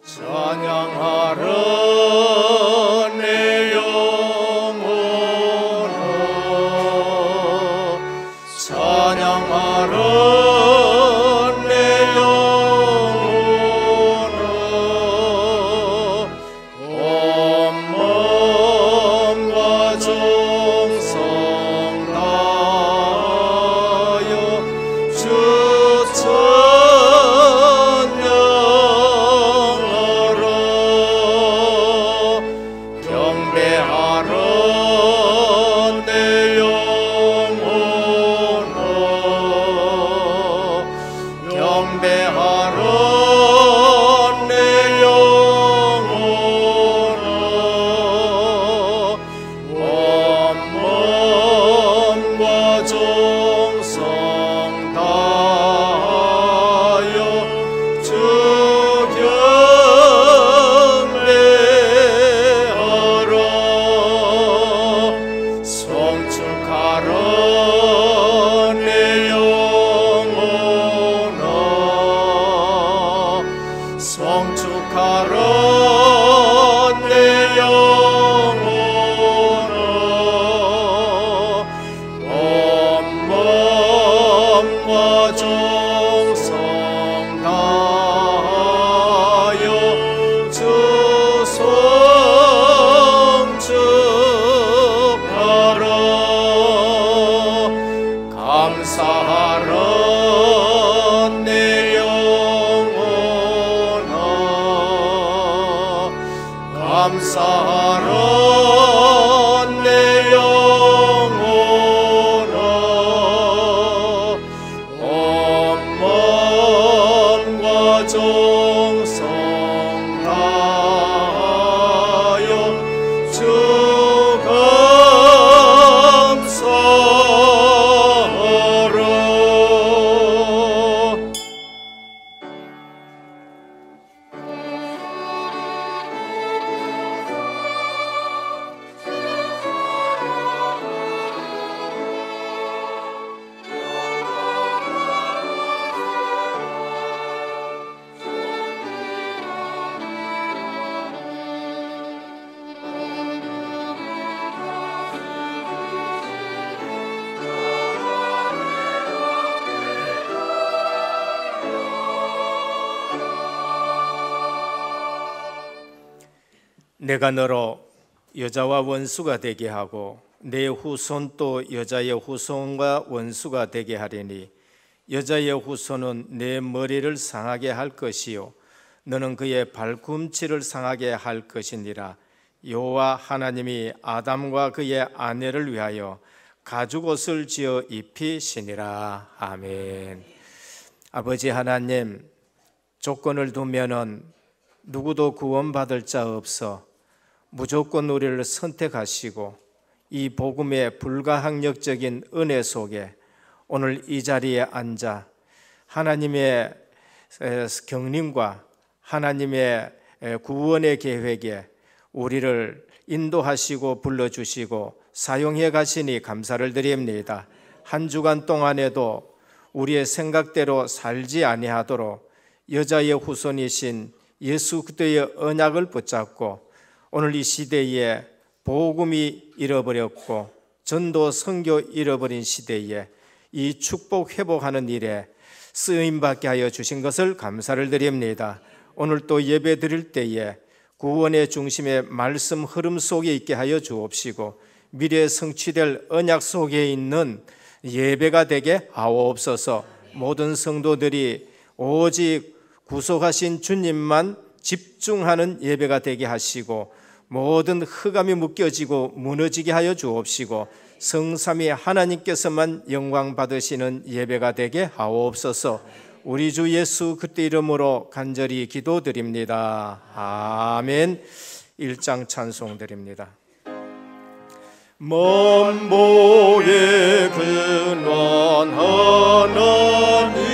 찬양하라 내 영혼아, 찬양하라 내 영혼아. 온 마음과 정성 다하여 주 감사하라 내 영혼아, 온 마음과 정성 다하여 주 감사하라. 내가 너로 여자와 원수가 되게 하고 내 후손도 여자의 후손과 원수가 되게 하리니 여자의 후손은 내 머리를 상하게 할 것이요 너는 그의 발꿈치를 상하게 할 것이니라. 여호와 하나님이 아담과 그의 아내를 위하여 가죽옷을 지어 입히시니라. 아멘. 아버지 하나님, 조건을 두면은 누구도 구원받을 자 없어 무조건 우리를 선택하시고 이 복음의 불가항력적인 은혜 속에 오늘 이 자리에 앉아 하나님의 경륜과 하나님의 구원의 계획에 우리를 인도하시고 불러주시고 사용해 가시니 감사를 드립니다. 한 주간 동안에도 우리의 생각대로 살지 아니하도록 여자의 후손이신 예수 그리스도의 언약을 붙잡고 오늘 이 시대에 복음이 잃어버렸고 전도 선교 잃어버린 시대에 이 축복 회복하는 일에 쓰임받게 하여 주신 것을 감사를 드립니다. 오늘 또 예배 드릴 때에 구원의 중심에 말씀 흐름 속에 있게 하여 주옵시고 미래에 성취될 언약 속에 있는 예배가 되게 하옵소서. 모든 성도들이 오직 구속하신 주님만 집중하는 예배가 되게 하시고 모든 흑암이 묶여지고 무너지게 하여 주옵시고 성삼위 하나님께서만 영광 받으시는 예배가 되게 하옵소서. 우리 주 예수 그리스도 이름으로 간절히 기도드립니다. 아멘. 1장 찬송 드립니다. 만보의 근원 하나님,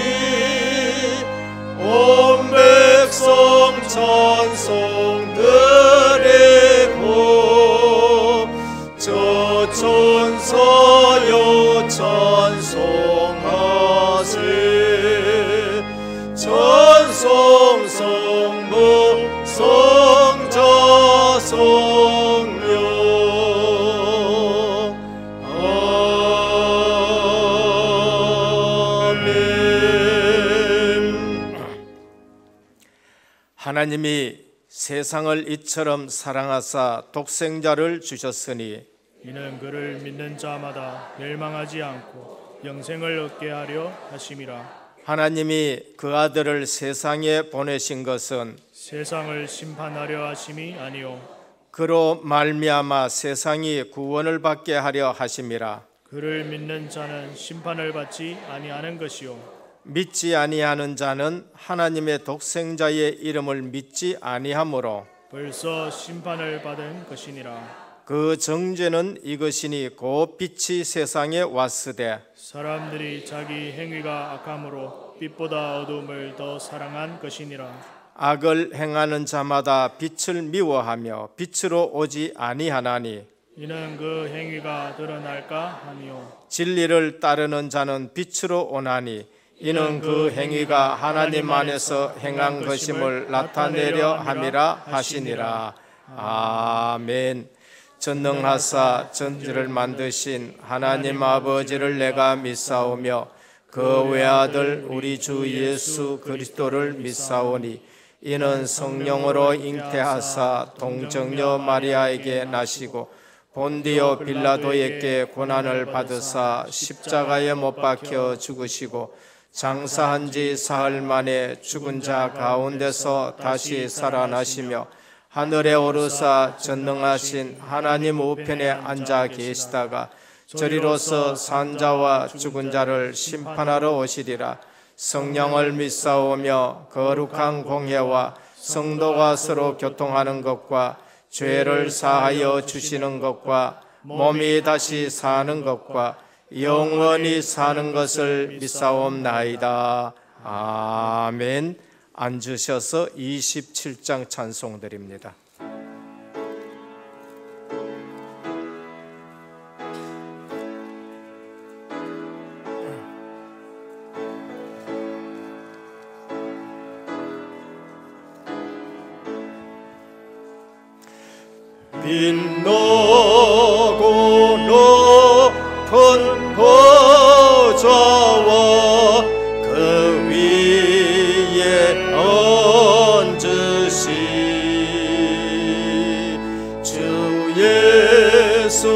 온 백성 찬송 드리고 저 천사여 찬송하세. 찬송 성부 하나님이 세상을 이처럼 사랑하사 독생자를 주셨으니 이는 그를 믿는 자마다 멸망하지 않고 영생을 얻게 하려 하심이라. 하나님이 그 아들을 세상에 보내신 것은 세상을 심판하려 하심이 아니요 그로 말미암아 세상이 구원을 받게 하려 하심이라. 그를 믿는 자는 심판을 받지 아니하는 것이요 믿지 아니하는 자는 하나님의 독생자의 이름을 믿지 아니하므로 벌써 심판을 받은 것이니라. 그 정죄는 이것이니 곧 빛이 세상에 왔으되 사람들이 자기 행위가 악함으로 빛보다 어두움을 더 사랑한 것이니라. 악을 행하는 자마다 빛을 미워하며 빛으로 오지 아니하나니 이는 그 행위가 드러날까 하니요 진리를 따르는 자는 빛으로 오나니 이는 그 행위가 하나님 안에서 행한 것임을 나타내려 함이라 하시니라. 아멘. 전능하사 전지를 만드신 하나님 아버지를 내가 믿사오며 그 외아들 우리 주 예수 그리스도를 믿사오니 이는 성령으로 잉태하사 동정녀 마리아에게 나시고 본디오 빌라도에게 고난을 받으사 십자가에 못 박혀 죽으시고 장사한 지 사흘 만에 죽은 자 가운데서 다시 살아나시며 하늘에 오르사 전능하신 하나님 우편에 앉아 계시다가 저리로서 산자와 죽은 자를 심판하러 오시리라. 성령을 믿사오며 거룩한 공회와 성도가 서로 교통하는 것과 죄를 사하여 주시는 것과 몸이 다시 사는 것과 영원히 사는 것을 믿사옵나이다. 아멘. 앉으셔서 27장 찬송 드립니다. 빛나고 높은 보좌와 그 위에 앉으신 주 예수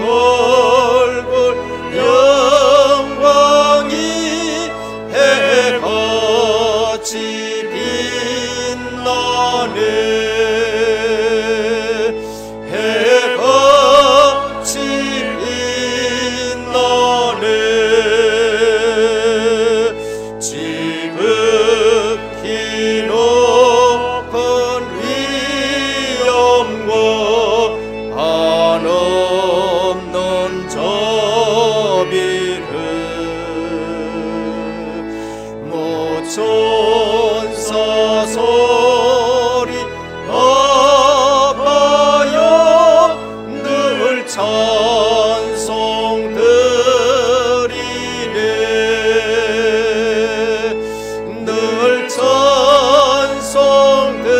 얼굴 영광이 해같이 빛나네. 천사 소리 아파요 늘 찬송 드리네. 늘 찬송 드리네.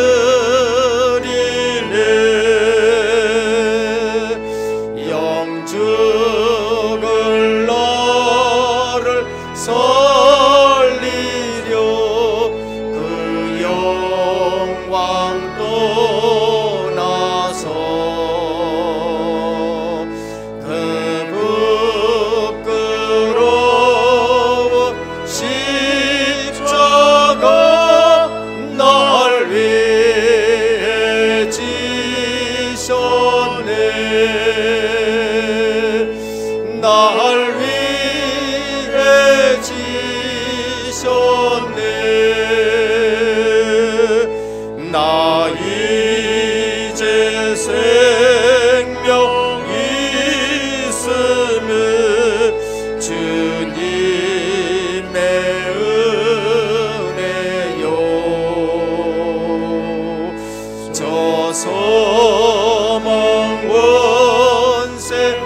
영죽을 나를 날 위해 지셨네. 나 이제 생명 있음을 주님의 은혜요. 저 소망 원세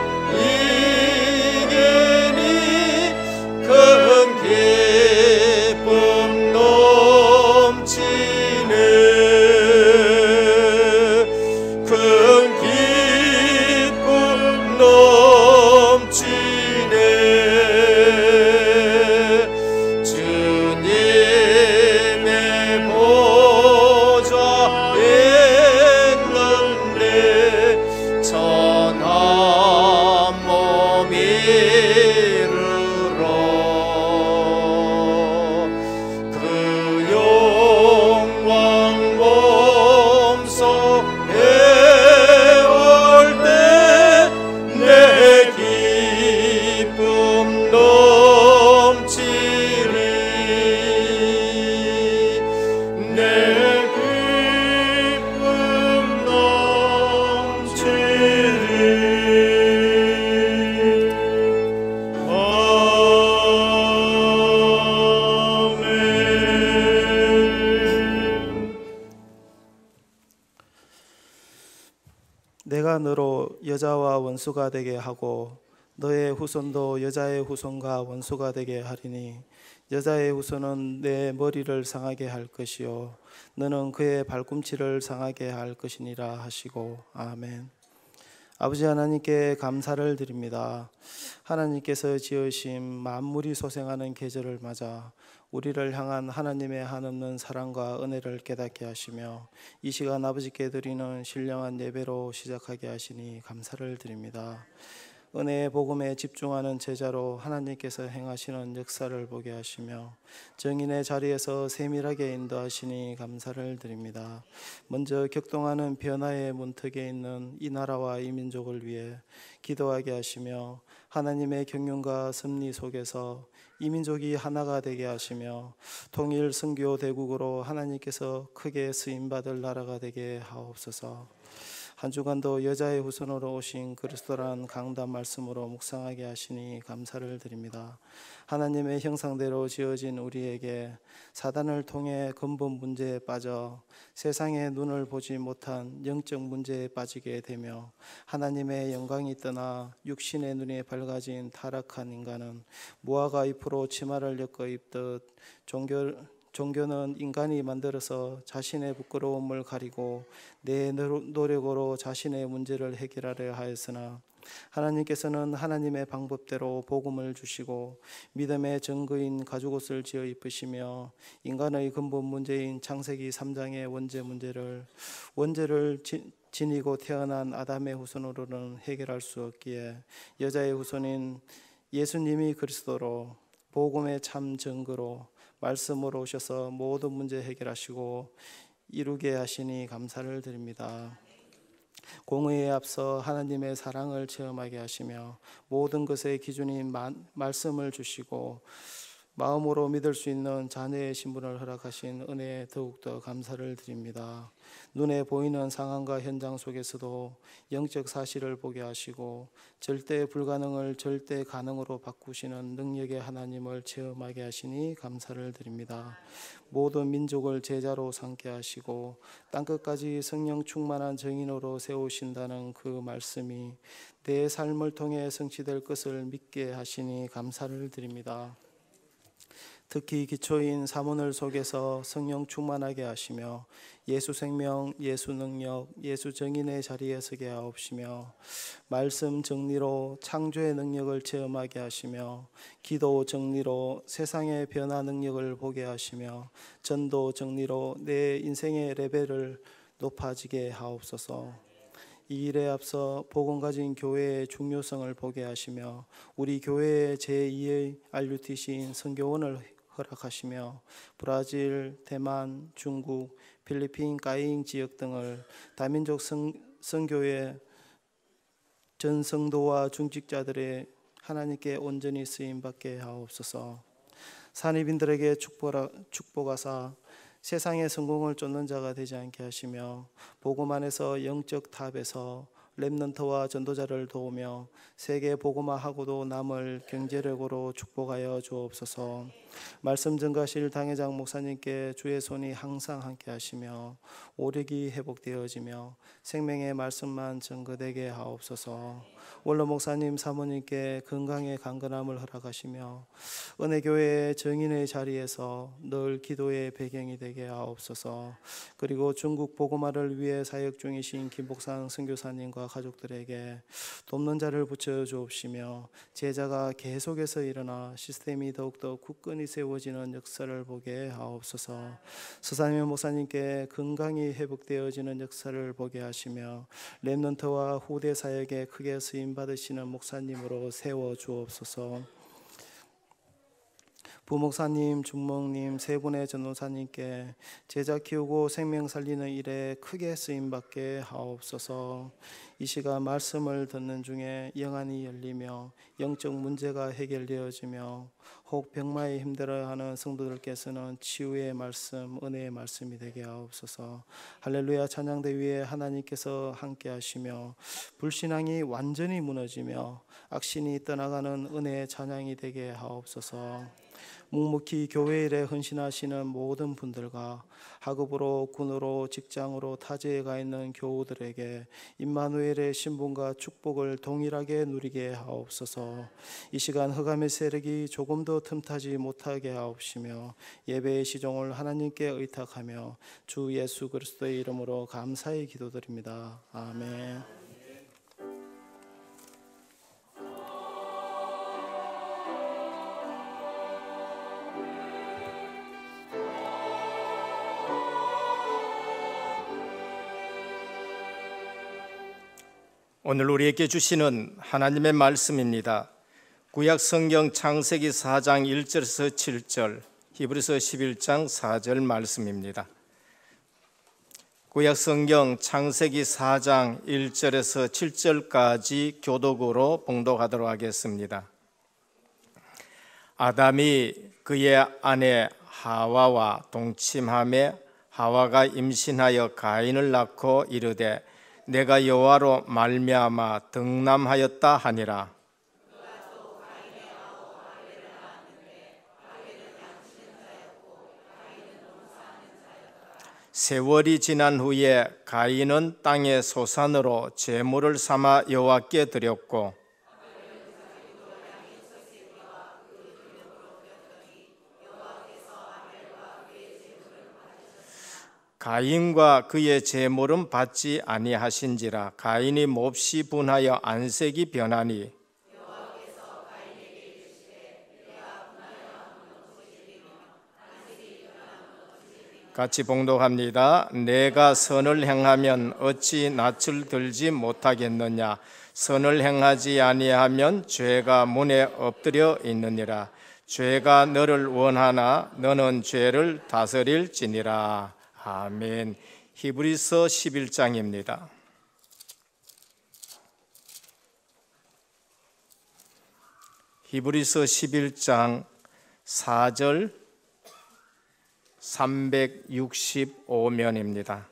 주님의 보좌 내가 너로 여자와 원수가 되게 하고 너의 후손도 여자의 후손과 원수가 되게 하리니 여자의 후손은 내 머리를 상하게 할 것이요 너는 그의 발꿈치를 상하게 할 것이니라 하시고 아멘. 아버지 하나님께 감사를 드립니다. 하나님께서 지으신 만물이 소생하는 계절을 맞아 우리를 향한 하나님의 한없는 사랑과 은혜를 깨닫게 하시며 이 시간 아버지께 드리는 신령한 예배로 시작하게 하시니 감사를 드립니다. 은혜의 복음에 집중하는 제자로 하나님께서 행하시는 역사를 보게 하시며 정인의 자리에서 세밀하게 인도하시니 감사를 드립니다. 먼저 격동하는 변화의 문턱에 있는 이 나라와 이 민족을 위해 기도하게 하시며 하나님의 경륜과 섭리 속에서 이 민족이 하나가 되게 하시며 통일 선교 대국으로 하나님께서 크게 쓰임받을 나라가 되게 하옵소서. 한 주간도 여자의 후손으로 오신 그리스도라는 강단 말씀으로 묵상하게 하시니 감사를 드립니다. 하나님의 형상대로 지어진 우리에게 사단을 통해 근본 문제에 빠져 세상의 눈을 보지 못한 영적 문제에 빠지게 되며 하나님의 영광이 떠나 육신의 눈이 밝아진 타락한 인간은 무화과 잎으로 치마를 엮어 입듯 종교는 인간이 만들어서 자신의 부끄러움을 가리고 내 노력으로 자신의 문제를 해결하려 하였으나 하나님께서는 하나님의 방법대로 복음을 주시고 믿음의 증거인 가죽옷을 지어 입으시며 인간의 근본 문제인 창세기 3장의 원죄를 지니고 태어난 아담의 후손으로는 해결할 수 없기에 여자의 후손인 예수님이 그리스도로 복음의 참 증거로 말씀으로 오셔서 모든 문제 해결하시고 이루게 하시니 감사를 드립니다. 공의에 앞서 하나님의 사랑을 체험하게 하시며 모든 것의 기준인 말씀을 주시고 마음으로 믿을 수 있는 자녀의 신분을 허락하신 은혜에 더욱더 감사를 드립니다. 눈에 보이는 상황과 현장 속에서도 영적 사실을 보게 하시고 절대 불가능을 절대 가능으로 바꾸시는 능력의 하나님을 체험하게 하시니 감사를 드립니다. 모든 민족을 제자로 삼게 하시고 땅끝까지 성령 충만한 정인으로 세우신다는 그 말씀이 내 삶을 통해 성취될 것을 믿게 하시니 감사를 드립니다. 특히 기초인 사문을 속에서 성령 충만하게 하시며 예수 생명, 예수 능력, 예수 정인의 자리에 서게 하옵시며 말씀 정리로 창조의 능력을 체험하게 하시며 기도 정리로 세상의 변화 능력을 보게 하시며 전도 정리로 내 인생의 레벨을 높아지게 하옵소서. 이 일에 앞서 복음 가진 교회의 중요성을 보게 하시며 우리 교회의 제2의 RUTC인 선교원을 허락하시며 브라질, 대만, 중국, 필리핀, 까잉 지역 등을 다민족 선교의 전 성도와 중직자들의 하나님께 온전히 쓰임받게 하옵소서. 산입인들에게 축복하사 세상의 성공을 쫓는 자가 되지 않게 하시며 복음 안에서 영적 탑에서 렘넌트와 전도자를 도우며 세계 복음화하고도 남을 경제력으로 축복하여 주옵소서. 말씀 증가실 당회장 목사님께 주의 손이 항상 함께 하시며 오력이 회복되어지며 생명의 말씀만 증거되게 하옵소서. 원로 목사님 사모님께 건강의 강건함을 허락하시며 은혜교회의 정인의 자리에서 늘 기도의 배경이 되게 하옵소서. 그리고 중국 복음화를 위해 사역 중이신 김복상 선교사님과 가족들에게 돕는 자를 붙여 주옵시며 제자가 계속해서 일어나 시스템이 더욱더 굳건히 세워지는 역사를 보게 하옵소서. 서상현 목사님께 건강이 회복되어지는 역사를 보게 하시며 렘넌트와 후대 사역에 크게 쓰임 받으시는 목사님으로 세워 주옵소서. 부목사님, 중목님 세 분의 전도사님께 제자 키우고 생명 살리는 일에 크게 쓰임받게 하옵소서. 이 시간 말씀을 듣는 중에 영안이 열리며 영적 문제가 해결되어지며 혹 병마에 힘들어하는 성도들께서는 치유의 말씀, 은혜의 말씀이 되게 하옵소서. 할렐루야 찬양대 위에 하나님께서 함께 하시며 불신앙이 완전히 무너지며 악신이 떠나가는 은혜의 찬양이 되게 하옵소서. 묵묵히 교회 일에 헌신하시는 모든 분들과 학업으로 군으로 직장으로 타지에 가 있는 교우들에게 임마누엘의 신분과 축복을 동일하게 누리게 하옵소서. 이 시간 흑암의 세력이 조금도 틈타지 못하게 하옵시며 예배의 시종을 하나님께 의탁하며 주 예수 그리스도의 이름으로 감사히 기도드립니다. 아멘. 오늘 우리에게 주시는 하나님의 말씀입니다. 구약 성경 창세기 4장 1절에서 7절, 히브리서 11장 4절 말씀입니다. 구약 성경 창세기 4장 1절에서 7절까지 교독으로 봉독하도록 하겠습니다. 아담이 그의 아내 하와와 동침하며 하와가 임신하여 가인을 낳고 이르되 내가 여호와로 말미암아 득남하였다 하니라. 세월이 지난 후에 가인은 땅의 소산으로 제물을 삼아 여호와께 드렸고 가인과 그의 제물은 받지 아니하신지라. 가인이 몹시 분하여 안색이 변하니 같이 봉독합니다. 내가 선을 행하면 어찌 낯을 들지 못하겠느냐. 선을 행하지 아니하면 죄가 문에 엎드려 있느니라. 죄가 너를 원하나 너는 죄를 다스릴지니라. 아멘. 히브리서 11장입니다. 히브리서 11장 4절 365면입니다.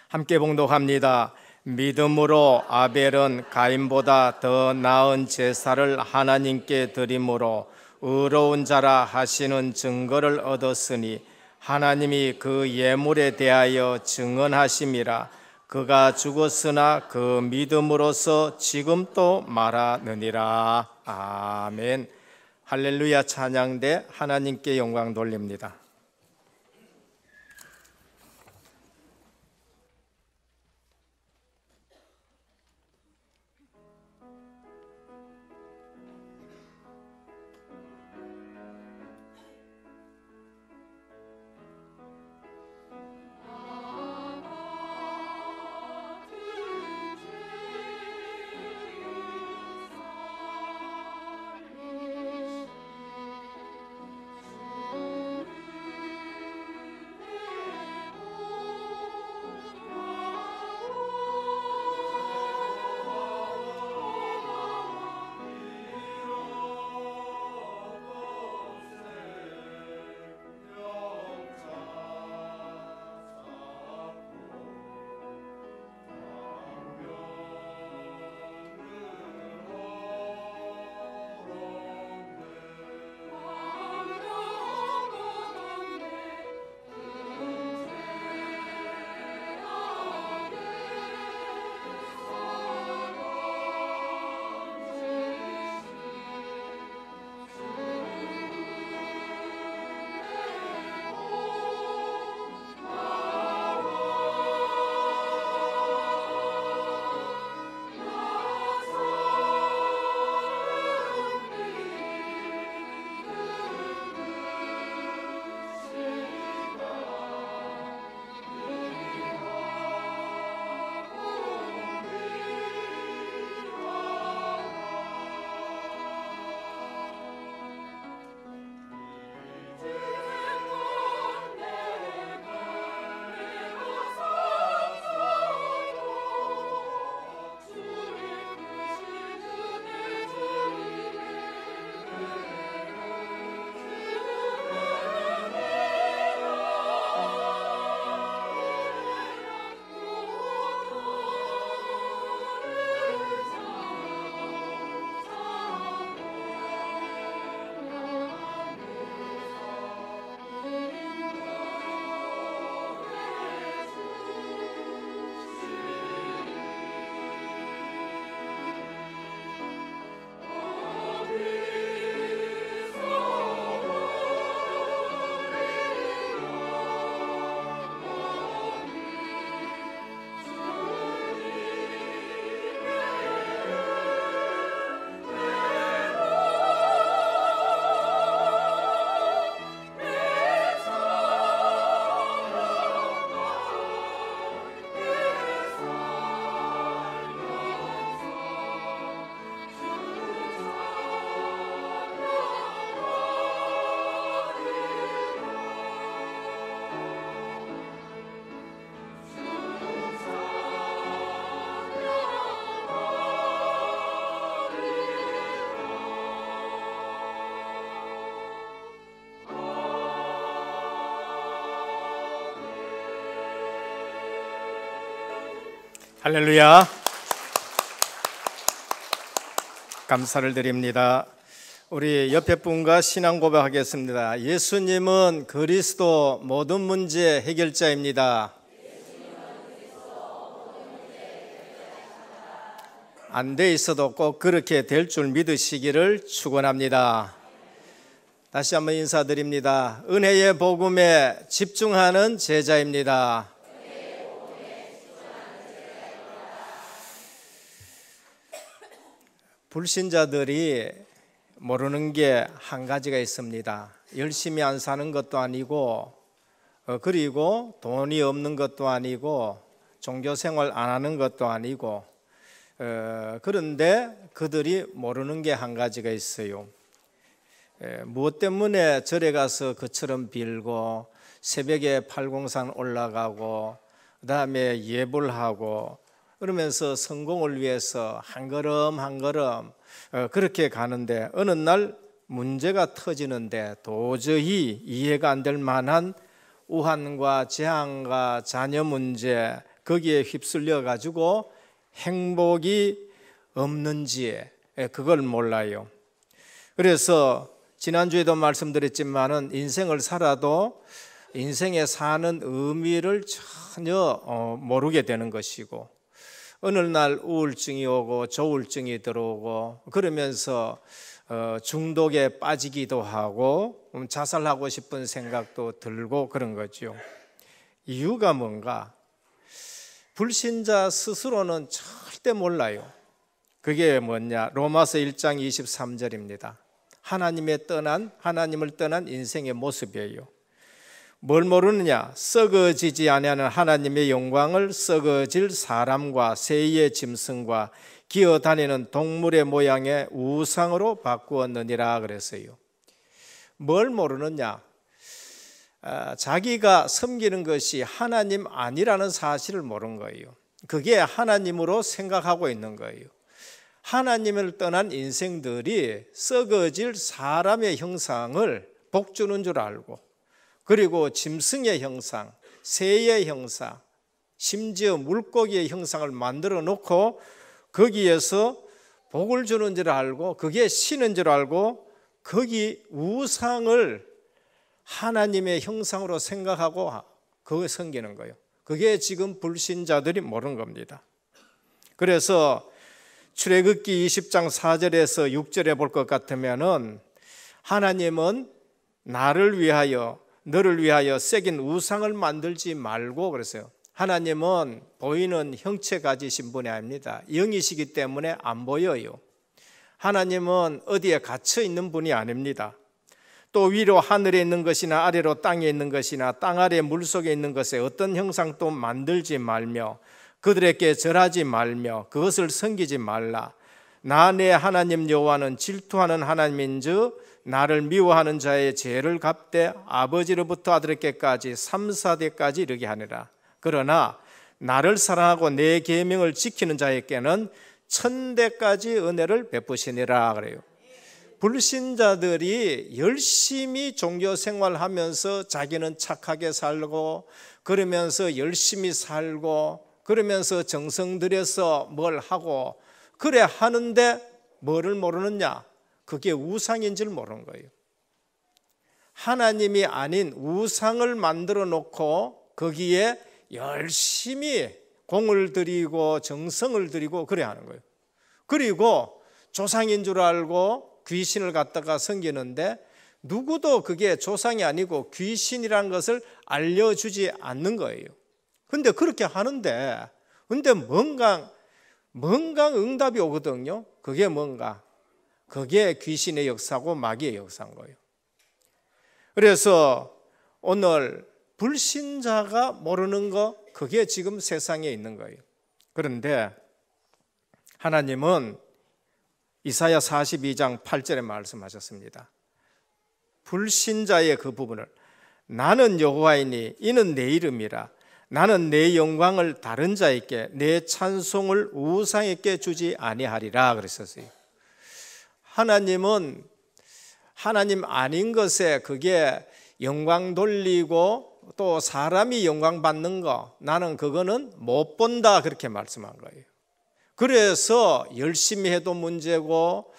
함께 봉독합니다. 믿음으로 아벨은 가인보다 더 나은 제사를 하나님께 드림으로 의로운 자라 하시는 증거를 얻었으니 하나님이 그 예물에 대하여 증언하심이라. 그가 죽었으나 그 믿음으로서 지금 또 말하느니라. 아멘. 할렐루야. 찬양대 하나님께 영광 돌립니다. 할렐루야. 감사를 드립니다. 우리 옆에 분과 신앙 고백하겠습니다. 예수님은 그리스도 모든 문제 해결자입니다. 안 돼 있어도 꼭 그렇게 될 줄 믿으시기를 축원합니다. 다시 한번 인사드립니다. 은혜의 복음에 집중하는 제자입니다. 불신자들이 모르는 게 한 가지가 있습니다. 열심히 안 사는 것도 아니고, 그리고 돈이 없는 것도 아니고, 종교생활 안 하는 것도 아니고, 그런데 그들이 모르는 게 한 가지가 있어요. 무엇 때문에 절에 가서 그처럼 빌고 새벽에 팔공산 올라가고 그다음에 예불 하고 그러면서 성공을 위해서 한 걸음 한 걸음 그렇게 가는데 어느 날 문제가 터지는데 도저히 이해가 안 될 만한 우환과 재앙과 자녀 문제 거기에 휩쓸려 가지고 행복이 없는지 그걸 몰라요. 그래서 지난주에도 말씀드렸지만은 인생을 살아도 인생에 사는 의미를 전혀 모르게 되는 것이고 어느 날 우울증이 오고 조울증이 들어오고 그러면서 중독에 빠지기도 하고 자살하고 싶은 생각도 들고 그런 거죠. 이유가 뭔가? 불신자 스스로는 절대 몰라요. 그게 뭐냐? 로마서 1장 23절입니다. 하나님을 떠난 인생의 모습이에요. 뭘 모르느냐? 썩어지지 아니하는 하나님의 영광을 썩어질 사람과 새의 짐승과 기어다니는 동물의 모양의 우상으로 바꾸었느니라 그랬어요. 뭘 모르느냐? 자기가 섬기는 것이 하나님 아니라는 사실을 모르는 거예요. 그게 하나님으로 생각하고 있는 거예요. 하나님을 떠난 인생들이 썩어질 사람의 형상을 복주는 줄 알고 그리고 짐승의 형상, 새의 형상, 심지어 물고기의 형상을 만들어 놓고 거기에서 복을 주는 줄 알고 그게 신인 줄 알고 거기 우상을 하나님의 형상으로 생각하고 그걸 섬기는 거예요. 그게 지금 불신자들이 모르는 겁니다. 그래서 출애굽기 20장 4절에서 6절에 볼 것 같으면은 하나님은 나를 위하여 너를 위하여 새긴 우상을 만들지 말고 그랬어요. 하나님은 보이는 형체 가지신 분이 아닙니다. 영이시기 때문에 안 보여요. 하나님은 어디에 갇혀 있는 분이 아닙니다. 또 위로 하늘에 있는 것이나 아래로 땅에 있는 것이나 땅 아래 물속에 있는 것에 어떤 형상도 만들지 말며 그들에게 절하지 말며 그것을 섬기지 말라. 나 내 하나님 여호와는 질투하는 하나님인즉 나를 미워하는 자의 죄를 갚되 아버지로부터 아들에게까지 3, 4대까지 이르게 하니라. 그러나 나를 사랑하고 내 계명을 지키는 자에게는 1000대까지 은혜를 베푸시니라 그래요. 불신자들이 열심히 종교 생활하면서 자기는 착하게 살고 그러면서 열심히 살고 그러면서 정성 들여서 뭘 하고 그래 하는데 뭐를 모르느냐? 그게 우상인 줄 모르는 거예요. 하나님이 아닌 우상을 만들어 놓고 거기에 열심히 공을 들이고 정성을 들이고 그래 하는 거예요. 그리고 조상인 줄 알고 귀신을 갖다가 섬기는데 누구도 그게 조상이 아니고 귀신이라는 것을 알려주지 않는 거예요. 근데 그렇게 하는데 근데 뭔가 응답이 오거든요. 그게 뭔가? 그게 귀신의 역사고 마귀의 역사인 거예요. 그래서 오늘 불신자가 모르는 거 그게 지금 세상에 있는 거예요. 그런데 하나님은 이사야 42장 8절에 말씀하셨습니다. 불신자의 그 부분을 나는 여호와이니 이는 내 이름이라 나는 내 영광을 다른 자에게 내 찬송을 우상에게 주지 아니하리라 그랬었어요. 하나님은 하나님 아닌 것에 그게 영광 돌리고 또 사람이 영광 받는 거 나는 그거는 못 본다 그렇게 말씀한 거예요. 그래서 열심히 해도 문제고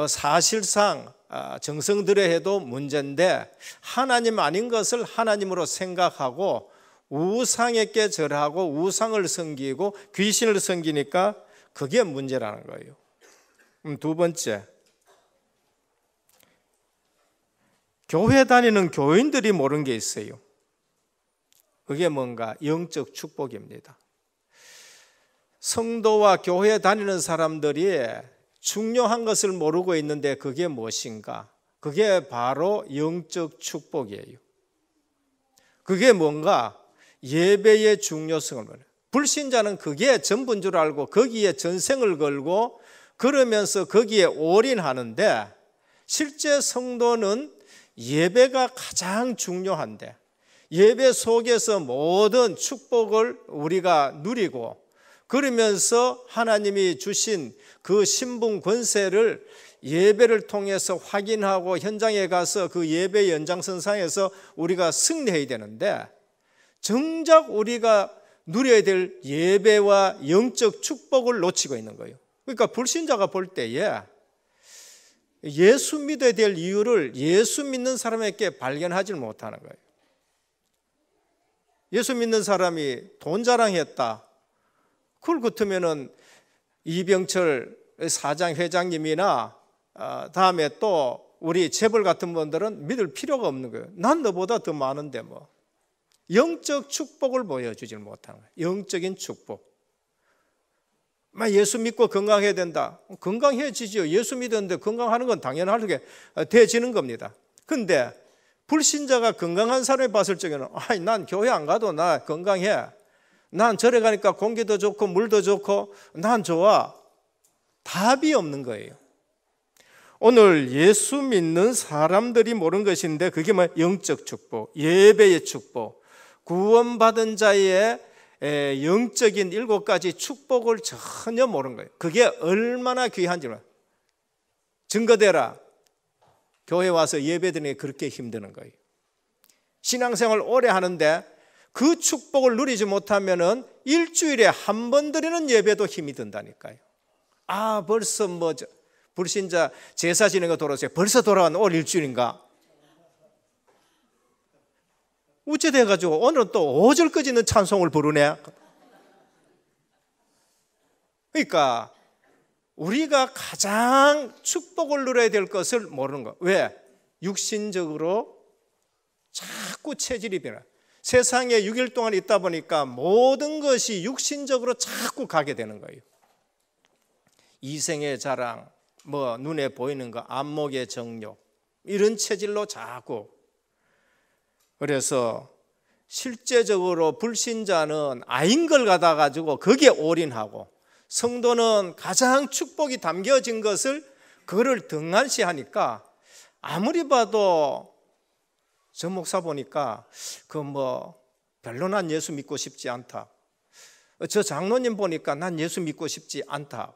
사실상 정성들여 해도 문제인데 하나님 아닌 것을 하나님으로 생각하고 우상에게 절하고 우상을 섬기고 귀신을 섬기니까 그게 문제라는 거예요. 두 번째, 교회 다니는 교인들이 모르는 게 있어요. 그게 뭔가 영적 축복입니다. 성도와 교회 다니는 사람들이 중요한 것을 모르고 있는데 그게 무엇인가? 그게 바로 영적 축복이에요. 그게 뭔가 예배의 중요성을 말해요. 불신자는 그게 전부인 줄 알고 거기에 전생을 걸고 그러면서 거기에 올인하는데 실제 성도는 예배가 가장 중요한데 예배 속에서 모든 축복을 우리가 누리고 그러면서 하나님이 주신 그 신분 권세를 예배를 통해서 확인하고 현장에 가서 그 예배 연장선상에서 우리가 승리해야 되는데 정작 우리가 누려야 될 예배와 영적 축복을 놓치고 있는 거예요. 그러니까 불신자가 볼 때에 예수 믿어야 될 이유를 예수 믿는 사람에게 발견하지 못하는 거예요. 예수 믿는 사람이 돈 자랑했다. 그걸 같으면은 이병철 사장 회장님이나 다음에 또 우리 재벌 같은 분들은 믿을 필요가 없는 거예요. 난 너보다 더 많은데 뭐. 영적 축복을 보여주지 못하는 거예요. 영적인 축복. 예수 믿고 건강해야 된다. 건강해지죠. 예수 믿었는데 건강하는 건 당연하게 돼지는 겁니다. 근데 불신자가 건강한 사람이 봤을 적에는 난 교회 안 가도 나 건강해. 난 절에 가니까 공기도 좋고 물도 좋고 난 좋아. 답이 없는 거예요. 오늘 예수 믿는 사람들이 모르는 것인데 그게 뭐 영적 축복, 예배의 축복, 구원받은 자의 영적인 7가지 축복을 전혀 모르는 거예요. 그게 얼마나 귀한지 증거되라. 교회 와서 예배드리는 게 그렇게 힘드는 거예요. 신앙생활 오래 하는데 그 축복을 누리지 못하면은 일주일에 한 번 드리는 예배도 힘이 든다니까요. 벌써 불신자 제사 지내는 거 돌아오세요. 벌써 돌아왔는 올 일주일인가? 우째 돼가지고 오늘은 또 5절까지 있는 찬송을 부르네. 그러니까 우리가 가장 축복을 누려야 될 것을 모르는 거. 왜? 육신적으로 자꾸 체질이 변해. 세상에 6일 동안 있다 보니까 모든 것이 육신적으로 자꾸 가게 되는 거예요. 이생의 자랑, 눈에 보이는 거, 안목의 정욕, 이런 체질로 자꾸. 그래서 실제적으로 불신자는 아닌 걸 갖다 가지고 거기에 올인하고 성도는 가장 축복이 담겨진 것을 그거를 등한시하니까 아무리 봐도 저 목사 보니까 별로 난 예수 믿고 싶지 않다. 저 장로님 보니까 난 예수 믿고 싶지 않다.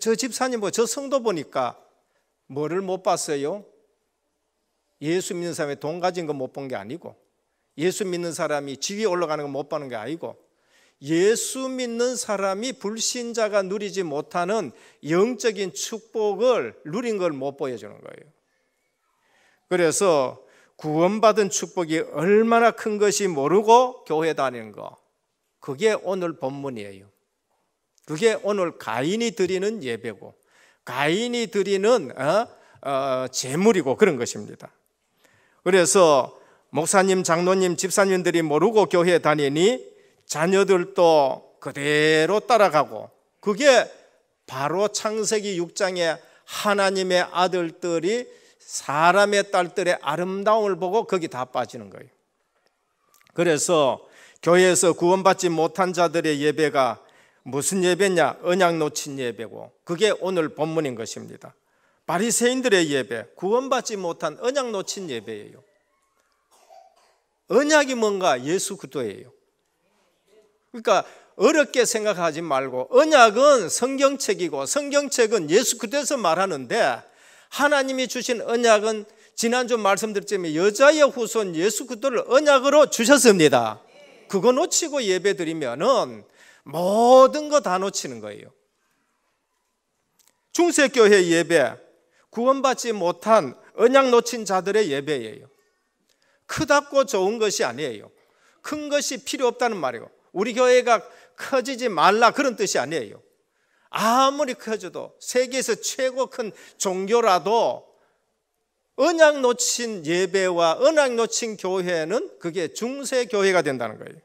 저 집사님 저 성도 보니까 뭐를 못 봤어요? 예수 믿는 사람이 돈 가진 거 못 본 게 아니고 예수 믿는 사람이 지위에 올라가는 거 못 보는 게 아니고 예수 믿는 사람이 불신자가 누리지 못하는 영적인 축복을 누린 걸 못 보여주는 거예요. 그래서 구원받은 축복이 얼마나 큰 것이 모르고 교회 다니는 거, 그게 오늘 본문이에요. 그게 오늘 가인이 드리는 예배고 가인이 드리는 제물이고 그런 것입니다. 그래서 목사님, 장로님, 집사님들이 모르고 교회에 다니니 자녀들도 그대로 따라가고 그게 바로 창세기 6장에 하나님의 아들들이 사람의 딸들의 아름다움을 보고 거기 다 빠지는 거예요. 그래서 교회에서 구원받지 못한 자들의 예배가 무슨 예배냐? 언약 놓친 예배고 그게 오늘 본문인 것입니다. 바리새인들의 예배, 구원받지 못한 언약 놓친 예배예요. 언약이 뭔가? 예수 그리스도예요. 그러니까 어렵게 생각하지 말고 언약은 성경책이고 성경책은 예수 그리스도에서 말하는데 하나님이 주신 언약은 지난주 말씀드렸지만 여자의 후손 예수 그리스도를 언약으로 주셨습니다. 그거 놓치고 예배 드리면은 모든 거 다 놓치는 거예요. 중세교회 예배, 구원받지 못한 언약 놓친 자들의 예배예요. 크답고 좋은 것이 아니에요. 큰 것이 필요 없다는 말이에요. 우리 교회가 커지지 말라 그런 뜻이 아니에요. 아무리 커져도 세계에서 최고 큰 종교라도 언약 놓친 예배와 언약 놓친 교회는 그게 중세교회가 된다는 거예요.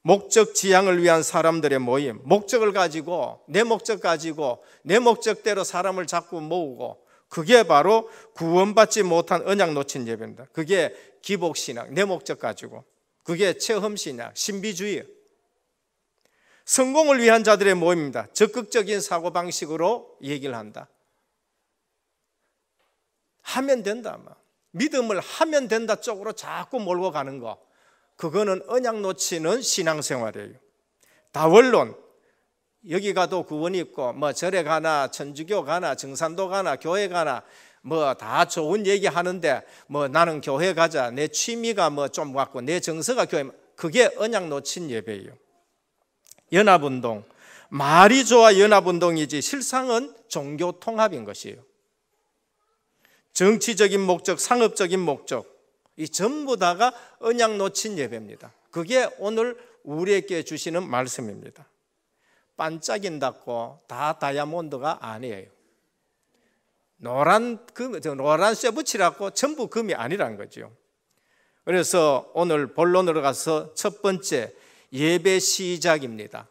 목적 지향을 위한 사람들의 모임, 목적을 가지고 내 목적 가지고 내 목적대로 사람을 자꾸 모으고, 그게 바로 구원받지 못한 언약 놓친 예배입니다. 그게 기복신앙, 내 목적 가지고, 그게 체험신앙, 신비주의. 성공을 위한 자들의 모임입니다. 적극적인 사고방식으로 얘기를 한다. 하면 된다, 믿음을 하면 된다 쪽으로 자꾸 몰고 가는 거, 그거는 언약 놓치는 신앙생활이에요. 다원론, 여기 가도 구원이 있고 뭐 절에 가나 천주교 가나 정산도 가나 교회 가나 뭐 다 좋은 얘기 하는데 뭐 나는 교회 가자, 내 취미가 뭐 좀 같고 내 정서가 교회, 그게 언약 놓친 예배예요. 연합운동, 말이 좋아 연합운동이지 실상은 종교 통합인 것이에요. 정치적인 목적, 상업적인 목적, 이 전부 다가 언약 놓친 예배입니다. 그게 오늘 우리에게 주시는 말씀입니다. 반짝인다고 다 다이아몬드가 아니에요. 노란 쇠붙이라고 전부 금이 아니란 거죠. 그래서 오늘 본론으로 가서 첫 번째 예배 시작입니다.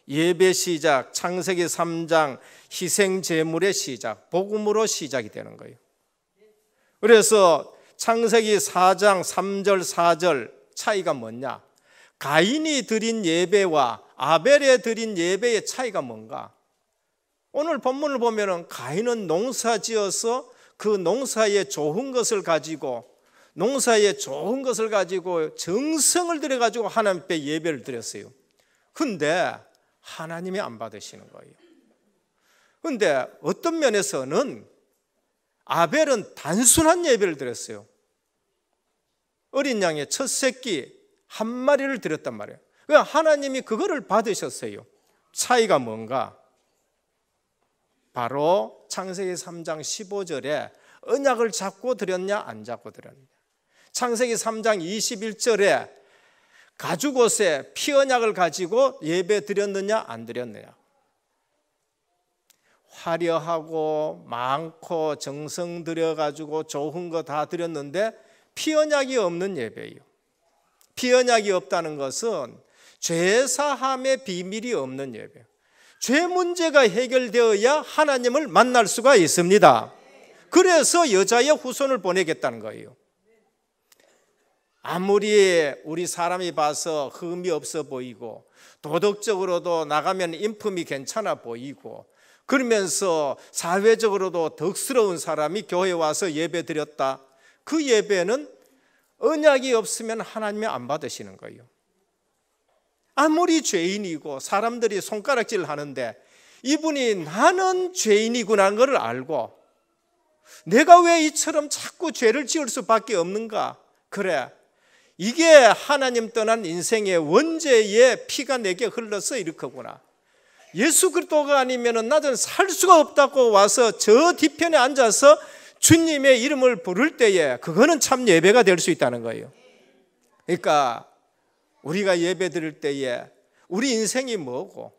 예배 시작, 창세기 3장 희생 제물의 시작, 복음으로 시작이 되는 거예요. 그래서 창세기 4장 3절 4절 차이가 뭐냐? 가인이 드린 예배와 아벨에 드린 예배의 차이가 뭔가? 오늘 본문을 보면은 가인은 농사 지어서 그 농사에 좋은 것을 가지고 정성을 들여 가지고 하나님 앞에 예배를 드렸어요. 근데 하나님이 안 받으시는 거예요. 근데 어떤 면에서는 아벨은 단순한 예배를 드렸어요. 어린 양의 첫 새끼 한 마리를 드렸단 말이에요. 그러니까 하나님이 그거를 받으셨어요. 차이가 뭔가? 바로 창세기 3장 15절에 언약을 잡고 드렸냐 안 잡고 드렸냐. 창세기 3장 21절에 가죽옷에 피 언약을 가지고 예배 드렸느냐 안 드렸느냐. 화려하고 많고 정성 들여가지고 좋은 거 다 드렸는데 피 언약이 없는 예배예요. 피 언약이 없다는 것은 죄 사함의 비밀이 없는 예배예요. 죄 문제가 해결되어야 하나님을 만날 수가 있습니다. 그래서 여자의 후손을 보내겠다는 거예요. 아무리 우리 사람이 봐서 흠이 없어 보이고 도덕적으로도 나가면 인품이 괜찮아 보이고 그러면서 사회적으로도 덕스러운 사람이 교회에 와서 예배 드렸다, 그 예배는 언약이 없으면 하나님이 안 받으시는 거예요. 아무리 죄인이고 사람들이 손가락질 하는데 이분이 나는 죄인이구나 하는 걸 알고 내가 왜 이처럼 자꾸 죄를 지을 수밖에 없는가? 그래, 이게 하나님 떠난 인생의 원죄의 피가 내게 흘러서 이렇구나. 예수 그리스도가 아니면 나는 살 수가 없다고 와서 저 뒤편에 앉아서 주님의 이름을 부를 때에 그거는 참 예배가 될 수 있다는 거예요. 그러니까 우리가 예배 드릴 때에 우리 인생이 뭐고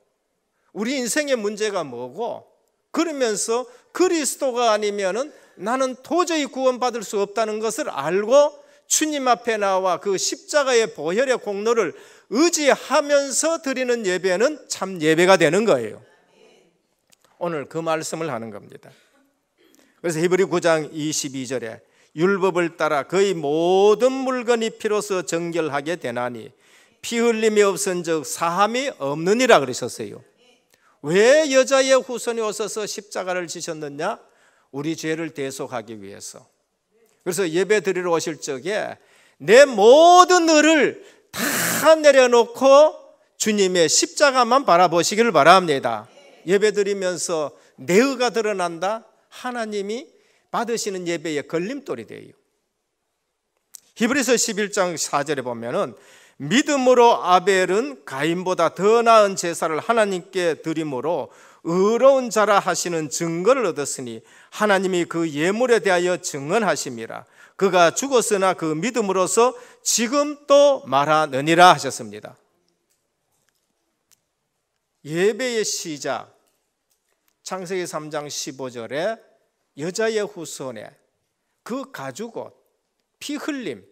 우리 인생의 문제가 뭐고 그러면서 그리스도가 아니면 나는 도저히 구원받을 수 없다는 것을 알고 주님 앞에 나와 그 십자가의 보혈의 공로를 의지하면서 드리는 예배는 참 예배가 되는 거예요. 오늘 그 말씀을 하는 겁니다. 그래서 히브리 9장 22절에 율법을 따라 거의 모든 물건이 피로써 정결하게 되나니 피 흘림이 없은즉 사함이 없느니라 그러셨어요. 왜 여자의 후손이 오셔서 십자가를 지셨느냐? 우리 죄를 대속하기 위해서. 그래서 예배 드리러 오실 적에 내 모든 의를 다 내려놓고 주님의 십자가만 바라보시기를 바랍니다. 예배 드리면서 내 의가 드러난다? 하나님이 받으시는 예배의 걸림돌이 돼요. 히브리서 11장 4절에 보면은 믿음으로 아벨은 가인보다 더 나은 제사를 하나님께 드림으로 의로운 자라 하시는 증거를 얻었으니 하나님이 그 예물에 대하여 증언하심이라. 그가 죽었으나 그 믿음으로서 지금 또 말하느니라 하셨습니다. 예배의 시작, 창세기 3장 15절에 여자의 후손에 그 가죽옷, 피 흘림,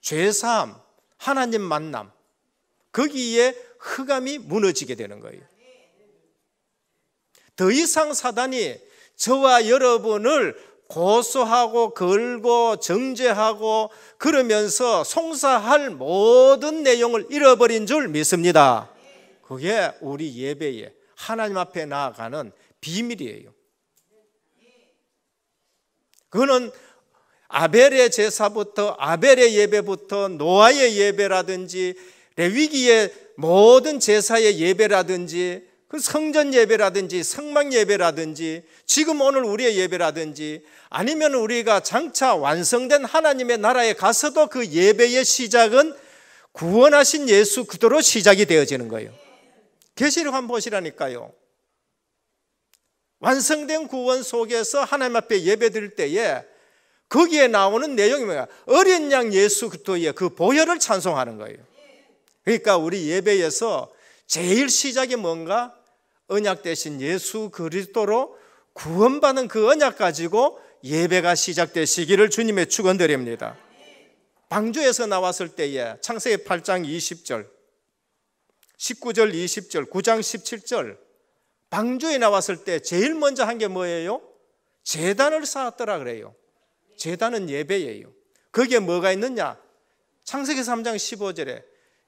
죄사함, 하나님 만남, 거기에 흑암이 무너지게 되는 거예요. 더 이상 사단이 저와 여러분을 고소하고 걸고 정죄하고 그러면서 송사할 모든 내용을 잃어버린 줄 믿습니다. 그게 우리 예배에 하나님 앞에 나아가는 비밀이에요. 그거는 아벨의 제사부터, 아벨의 예배부터, 노아의 예배라든지 레위기의 모든 제사의 예배라든지 그 성전 예배라든지 성막 예배라든지 지금 오늘 우리의 예배라든지 아니면 우리가 장차 완성된 하나님의 나라에 가서도 그 예배의 시작은 구원하신 예수 그리스도로 시작이 되어지는 거예요. 계시록 한번 보시라니까요. 완성된 구원 속에서 하나님 앞에 예배 드릴 때에 거기에 나오는 내용이 뭐야? 어린 양 예수 그리스도의 그 보혈을 찬송하는 거예요. 그러니까 우리 예배에서 제일 시작이 뭔가? 언약 대신 예수 그리스도로 구원받은 그 언약 가지고 예배가 시작되시기를 주님의 축원드립니다. 방주에서 나왔을 때에 창세기 8장 20절, 19절, 20절, 9장 17절 방주에 나왔을 때 제일 먼저 한 게 뭐예요? 제단을 쌓았더라 그래요. 제단은 예배예요. 거기에 뭐가 있느냐? 창세기 3장 15절에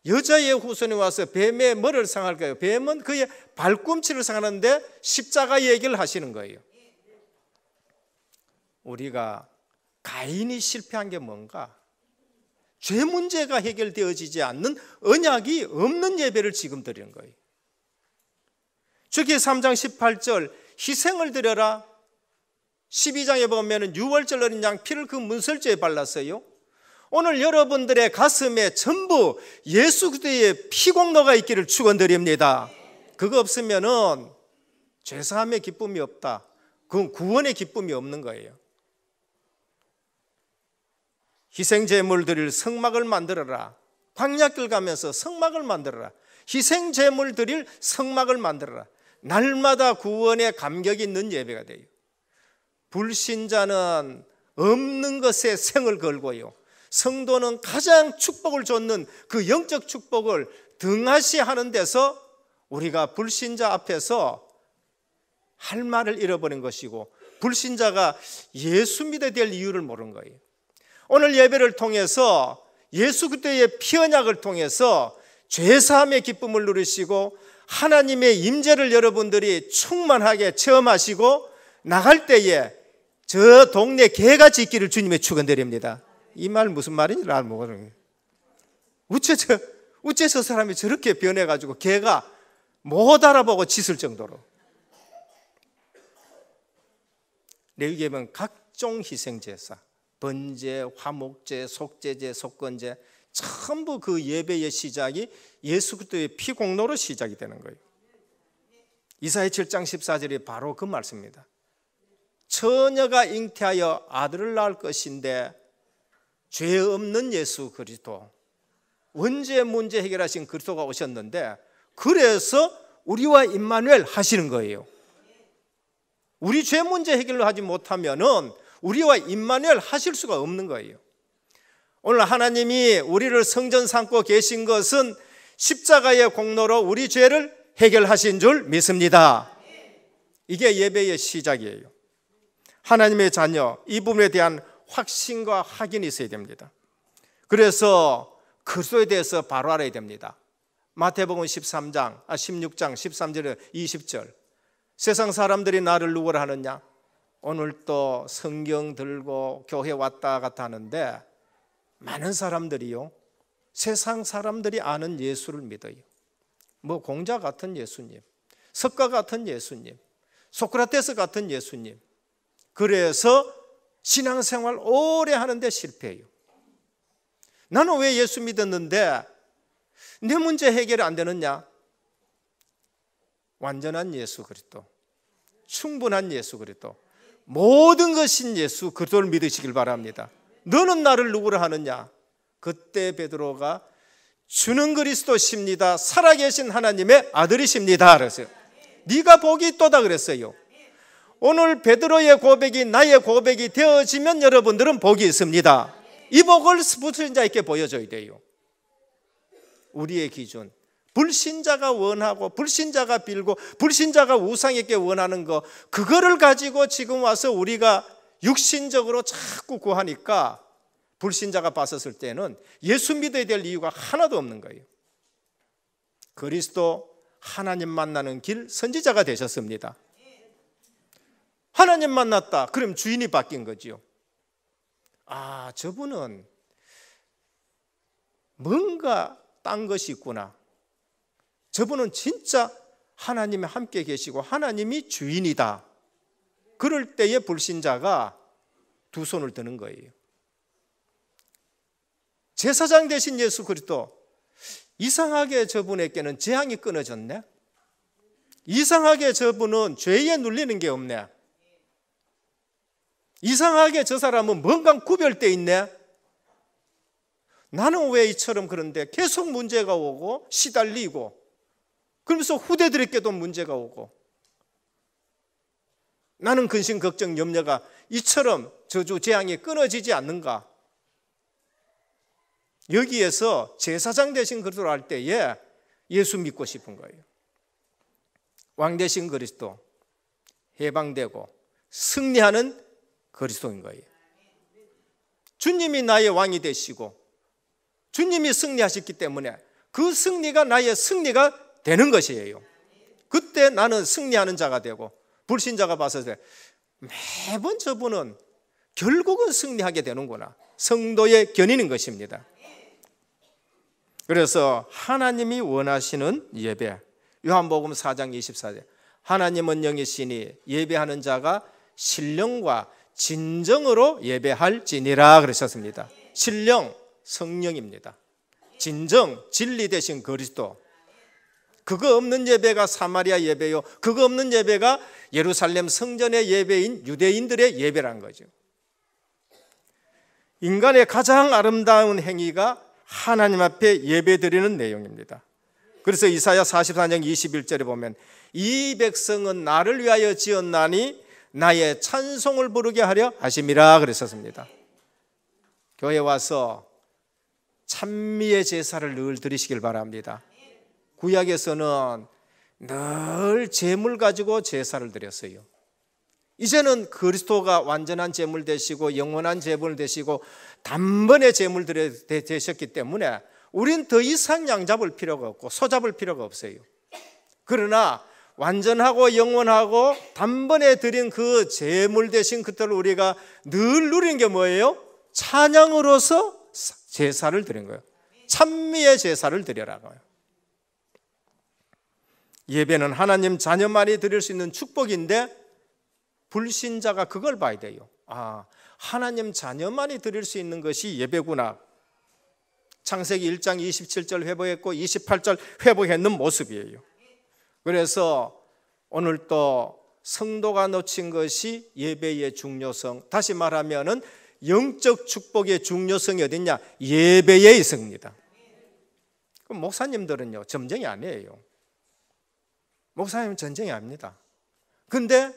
여자의 후손이 와서 뱀의 뭐를 상할까요? 뱀은 그의 발꿈치를 상하는데 십자가 얘기를 하시는 거예요. 우리가 가인이 실패한 게 뭔가? 죄 문제가 해결되어지지 않는 언약이 없는 예배를 지금 드리는 거예요. 주기 3장 18절 희생을 드려라. 12장에 보면 유월절 어린 양 피를 그 문설주에 발랐어요. 오늘 여러분들의 가슴에 전부 예수 그리스도의 피공로가 있기를 축원드립니다. 그거 없으면은 죄사함의 기쁨이 없다. 그건 구원의 기쁨이 없는 거예요. 희생제물 드릴 성막을 만들어라. 광야길 가면서 성막을 만들어라. 희생제물 드릴 성막을 만들어라. 날마다 구원의 감격이 있는 예배가 돼요. 불신자는 없는 것에 생을 걸고요. 성도는 가장 축복을 줬는 그 영적 축복을 등하시 하는 데서 우리가 불신자 앞에서 할 말을 잃어버린 것이고 불신자가 예수 믿어야 될 이유를 모르는 거예요. 오늘 예배를 통해서 예수 그리스도의 피 언약을 통해서 죄사함의 기쁨을 누리시고 하나님의 임재를 여러분들이 충만하게 체험하시고 나갈 때에 저 동네 개가 짖기를 주님의 축원드립니다. 이 말 무슨 말인지 잘 모르겠어요. 어째 저 사람이 저렇게 변해가지고 개가 못 알아보고 짖을 정도로. 레위기에 보면 각종 희생제사, 번제, 화목제, 속죄제, 속건제 전부 그 예배의 시작이 예수 그리스도의 피공로로 시작이 되는 거예요. 이사야 7장 14절이 바로 그 말씀입니다. 처녀가 잉태하여 아들을 낳을 것인데 죄 없는 예수 그리스도, 원죄 문제 해결하신 그리스도가 오셨는데 그래서 우리와 임마누엘 하시는 거예요. 우리 죄 문제 해결을 하지 못하면은 우리와 임마누엘 하실 수가 없는 거예요. 오늘 하나님이 우리를 성전 삼고 계신 것은 십자가의 공로로 우리 죄를 해결하신 줄 믿습니다. 이게 예배의 시작이에요. 하나님의 자녀, 이 부분에 대한 확신과 확인이 있어야 됩니다. 그래서 그리스도에 대해서 바로 알아야 됩니다. 마태복음 16장 13절에 20절 세상 사람들이 나를 누구라 하느냐? 오늘 또 성경 들고 교회 왔다 갔다 하는데 많은 사람들이요, 세상 사람들이 아는 예수를 믿어요. 뭐 공자 같은 예수님, 석가 같은 예수님, 소크라테스 같은 예수님. 그래서 신앙생활 오래 하는데 실패해요. 나는 왜 예수 믿었는데 내 문제 해결이 안 되느냐? 완전한 예수 그리스도, 충분한 예수 그리스도, 모든 것인 예수 그리스도를 믿으시길 바랍니다. 너는 나를 누구라 하느냐? 그때 베드로가 주는 그리스도십니다, 살아계신 하나님의 아들이십니다 그랬어요. 네가 복이 있도다 그랬어요. 오늘 베드로의 고백이 나의 고백이 되어지면 여러분들은 복이 있습니다. 이 복을 불신자에게 보여줘야 돼요. 우리의 기준, 불신자가 원하고 불신자가 빌고 불신자가 우상에게 원하는 거, 그거를 가지고 지금 와서 우리가 육신적으로 자꾸 구하니까 불신자가 봤었을 때는 예수 믿어야 될 이유가 하나도 없는 거예요. 그리스도 하나님 만나는 길 선지자가 되셨습니다. 하나님 만났다, 그럼 주인이 바뀐 거지요. 아, 저분은 뭔가 딴 것이 있구나. 저분은 진짜 하나님이 함께 계시고 하나님이 주인이다. 그럴 때에 불신자가 두 손을 드는 거예요. 제사장 되신 예수 그리스도, 이상하게 저분에게는 재앙이 끊어졌네. 이상하게 저분은 죄에 눌리는 게 없네. 이상하게 저 사람은 뭔가 구별되어 있네. 나는 왜 이처럼 그런데 계속 문제가 오고 시달리고, 그러면서 후대들에게도 문제가 오고, 나는 근심 걱정 염려가 이처럼 저주 재앙이 끊어지지 않는가. 여기에서 제사장 되신 그리스도를 할 때에 예수 믿고 싶은 거예요. 왕 되신 그리스도, 해방되고 승리하는 그리스도인 거예요. 주님이 나의 왕이 되시고 주님이 승리하셨기 때문에 그 승리가 나의 승리가 되는 것이에요. 그때 나는 승리하는 자가 되고, 불신자가 봤을 때 매번 저분은 결국은 승리하게 되는구나, 성도의 견인인 것입니다. 그래서 하나님이 원하시는 예배, 요한복음 4장 24절, 하나님은 영이시니 예배하는 자가 신령과 진정으로 예배할지니라 그러셨습니다. 신령, 성령입니다. 진정, 진리 되신 그리스도. 그거 없는 예배가 사마리아 예배요, 그거 없는 예배가 예루살렘 성전의 예배인 유대인들의 예배란 거죠. 인간의 가장 아름다운 행위가 하나님 앞에 예배드리는 내용입니다. 그래서 이사야 44장 21절에 보면 이 백성은 나를 위하여 지었나니 나의 찬송을 부르게 하려 하심이라 그랬었습니다. 교회 와서 찬미의 제사를 늘 드리시길 바랍니다. 구약에서는 늘 제물 가지고 제사를 드렸어요. 이제는 그리스도가 완전한 제물 되시고 영원한 제물 되시고 단번에 제물 되셨기 때문에 우린 더 이상 양 잡을 필요가 없고 소 잡을 필요가 없어요. 그러나 완전하고 영원하고 단번에 드린 그 제물 되신 그때를 우리가 늘 누리는 게 뭐예요? 찬양으로서 제사를 드린 거예요. 찬미의 제사를 드려라고요. 예배는 하나님 자녀만이 드릴 수 있는 축복인데 불신자가 그걸 봐야 돼요. 아, 하나님 자녀만이 드릴 수 있는 것이 예배구나. 창세기 1장 27절 회복했고 28절 회복했는 모습이에요. 그래서 오늘 또 성도가 놓친 것이 예배의 중요성, 다시 말하면은 영적 축복의 중요성이 어딨냐? 예배에 있습니다. 그럼 목사님들은요 점쟁이 아니에요. 목사님은 전쟁이 아닙니다. 근데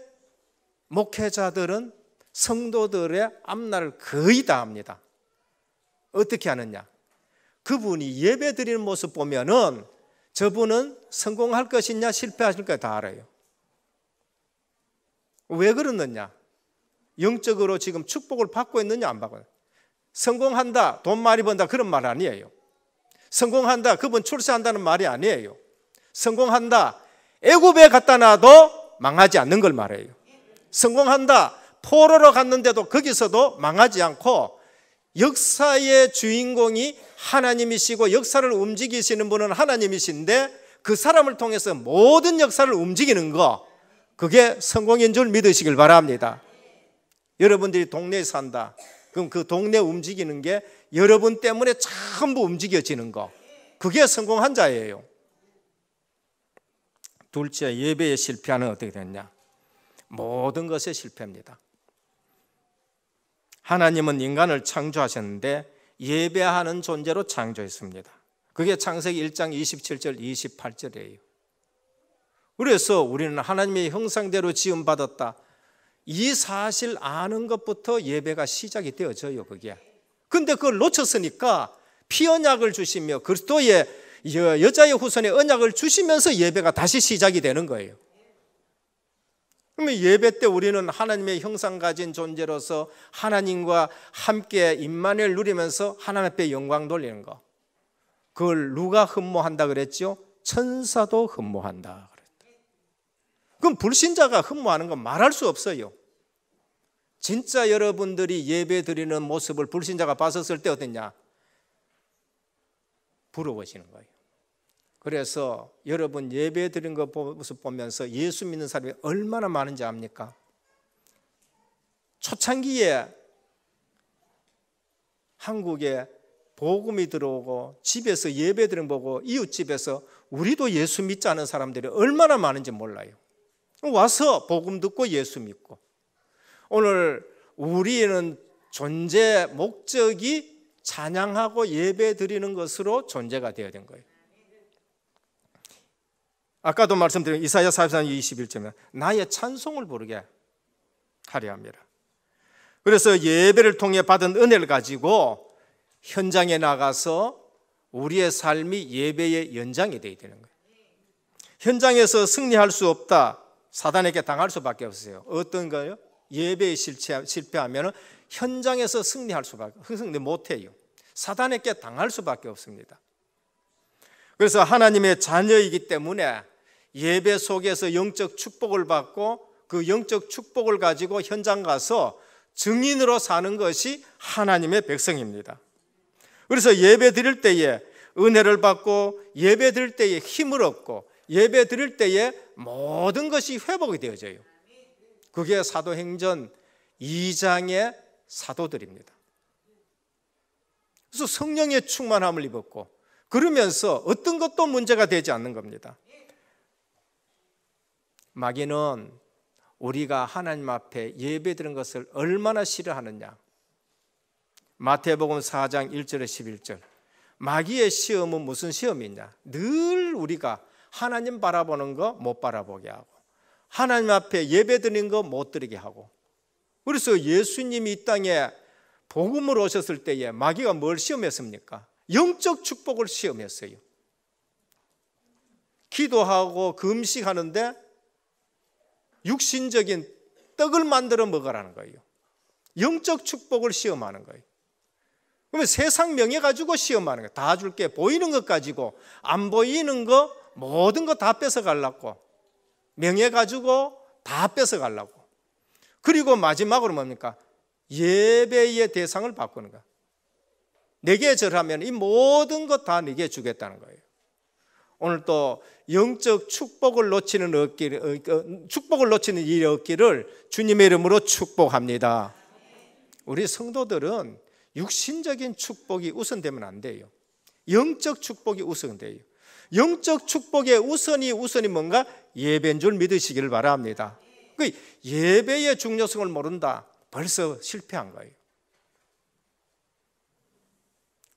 목회자들은 성도들의 앞날을 거의 다 합니다. 어떻게 하느냐? 그분이 예배 드리는 모습 보면은 저분은 성공할 것이냐 실패하실 까 다 알아요. 왜 그러느냐? 영적으로 지금 축복을 받고 있느냐 안 받고 있느냐? 성공한다, 돈 많이 번다 그런 말 아니에요. 성공한다, 그분 출세한다는 말이 아니에요. 성공한다, 애굽에 갖다 놔도 망하지 않는 걸 말해요. 성공한다, 포로로 갔는데도 거기서도 망하지 않고 역사의 주인공이 하나님이시고 역사를 움직이시는 분은 하나님이신데 그 사람을 통해서 모든 역사를 움직이는 거, 그게 성공인 줄 믿으시길 바랍니다. 여러분들이 동네에 산다. 그럼 그 동네 움직이는 게 여러분 때문에 전부 움직여지는 거. 그게 성공한 자예요. 둘째, 예배에 실패하는 어떻게 됐냐? 모든 것에 실패입니다. 하나님은 인간을 창조하셨는데 예배하는 존재로 창조했습니다. 그게 창세기 1장 27절 28절이에요. 그래서 우리는 하나님의 형상대로 지음받았다. 이 사실 아는 것부터 예배가 시작이 되어져요. 그게. 근데 그걸 놓쳤으니까 피언약을 주시며 그리스도의 여자의 후손의 언약을 주시면서 예배가 다시 시작이 되는 거예요. 그러면 예배 때 우리는 하나님의 형상 가진 존재로서 하나님과 함께 임마누엘 누리면서 하나님 앞에 영광 돌리는 거. 그걸 누가 흠모한다 그랬죠? 천사도 흠모한다 그랬다. 그럼 불신자가 흠모하는 건 말할 수 없어요. 진짜 여러분들이 예배 드리는 모습을 불신자가 봤었을 때 어땠냐? 부러워지는 거예요. 그래서 여러분 예배 드린 거 모습 보면서 예수 믿는 사람이 얼마나 많은지 압니까? 초창기에 한국에 복음이 들어오고 집에서 예배 드린 거 보고 이웃집에서 우리도 예수 믿지 않은 사람들이 얼마나 많은지 몰라요. 와서 복음 듣고 예수 믿고, 오늘 우리는 존재 목적이 찬양하고 예배 드리는 것으로 존재가 되어야 된 거예요. 아까도 말씀드린 이사야 44장 21절에 나의 찬송을 부르게 하려 합니다. 그래서 예배를 통해 받은 은혜를 가지고 현장에 나가서 우리의 삶이 예배의 연장이 되어야 되는 거예요. 현장에서 승리할 수 없다. 사단에게 당할 수밖에 없어요. 어떤 거예요? 예배에 실패하면 현장에서 승리할 수밖에, 승리 못해요. 사단에게 당할 수밖에 없습니다. 그래서 하나님의 자녀이기 때문에 예배 속에서 영적 축복을 받고 그 영적 축복을 가지고 현장 가서 증인으로 사는 것이 하나님의 백성입니다. 그래서 예배 드릴 때에 은혜를 받고 예배 드릴 때에 힘을 얻고 예배 드릴 때에 모든 것이 회복이 되어져요. 그게 사도행전 2장의 사도들입니다. 그래서 성령의 충만함을 입었고 그러면서 어떤 것도 문제가 되지 않는 겁니다. 마귀는 우리가 하나님 앞에 예배드리는 것을 얼마나 싫어하느냐. 마태복음 4장 1절에 11절. 마귀의 시험은 무슨 시험이냐? 늘 우리가 하나님 바라보는 거 못 바라보게 하고 하나님 앞에 예배드리는 거 못 드리게 하고. 그래서 예수님이 이 땅에 복음으로 오셨을 때에 마귀가 뭘 시험했습니까? 영적 축복을 시험했어요. 기도하고 금식하는데 육신적인 떡을 만들어 먹으라는 거예요. 영적 축복을 시험하는 거예요. 그러면 세상 명예 가지고 시험하는 거예요. 다 줄게. 보이는 것 가지고 안 보이는 거 모든 거 다 뺏어가려고, 명예 가지고 다 뺏어가려고. 그리고 마지막으로 뭡니까? 예배의 대상을 바꾸는 거야. 내게 절하면 이 모든 것 다 내게 주겠다는 거예요. 오늘 또 영적 축복을 놓치는 일이 없기를 주님의 이름으로 축복합니다. 우리 성도들은 육신적인 축복이 우선되면 안 돼요. 영적 축복이 우선돼요. 영적 축복의 우선이 뭔가? 예배인 줄 믿으시기를 바랍니다. 그 예배의 중요성을 모른다. 벌써 실패한 거예요.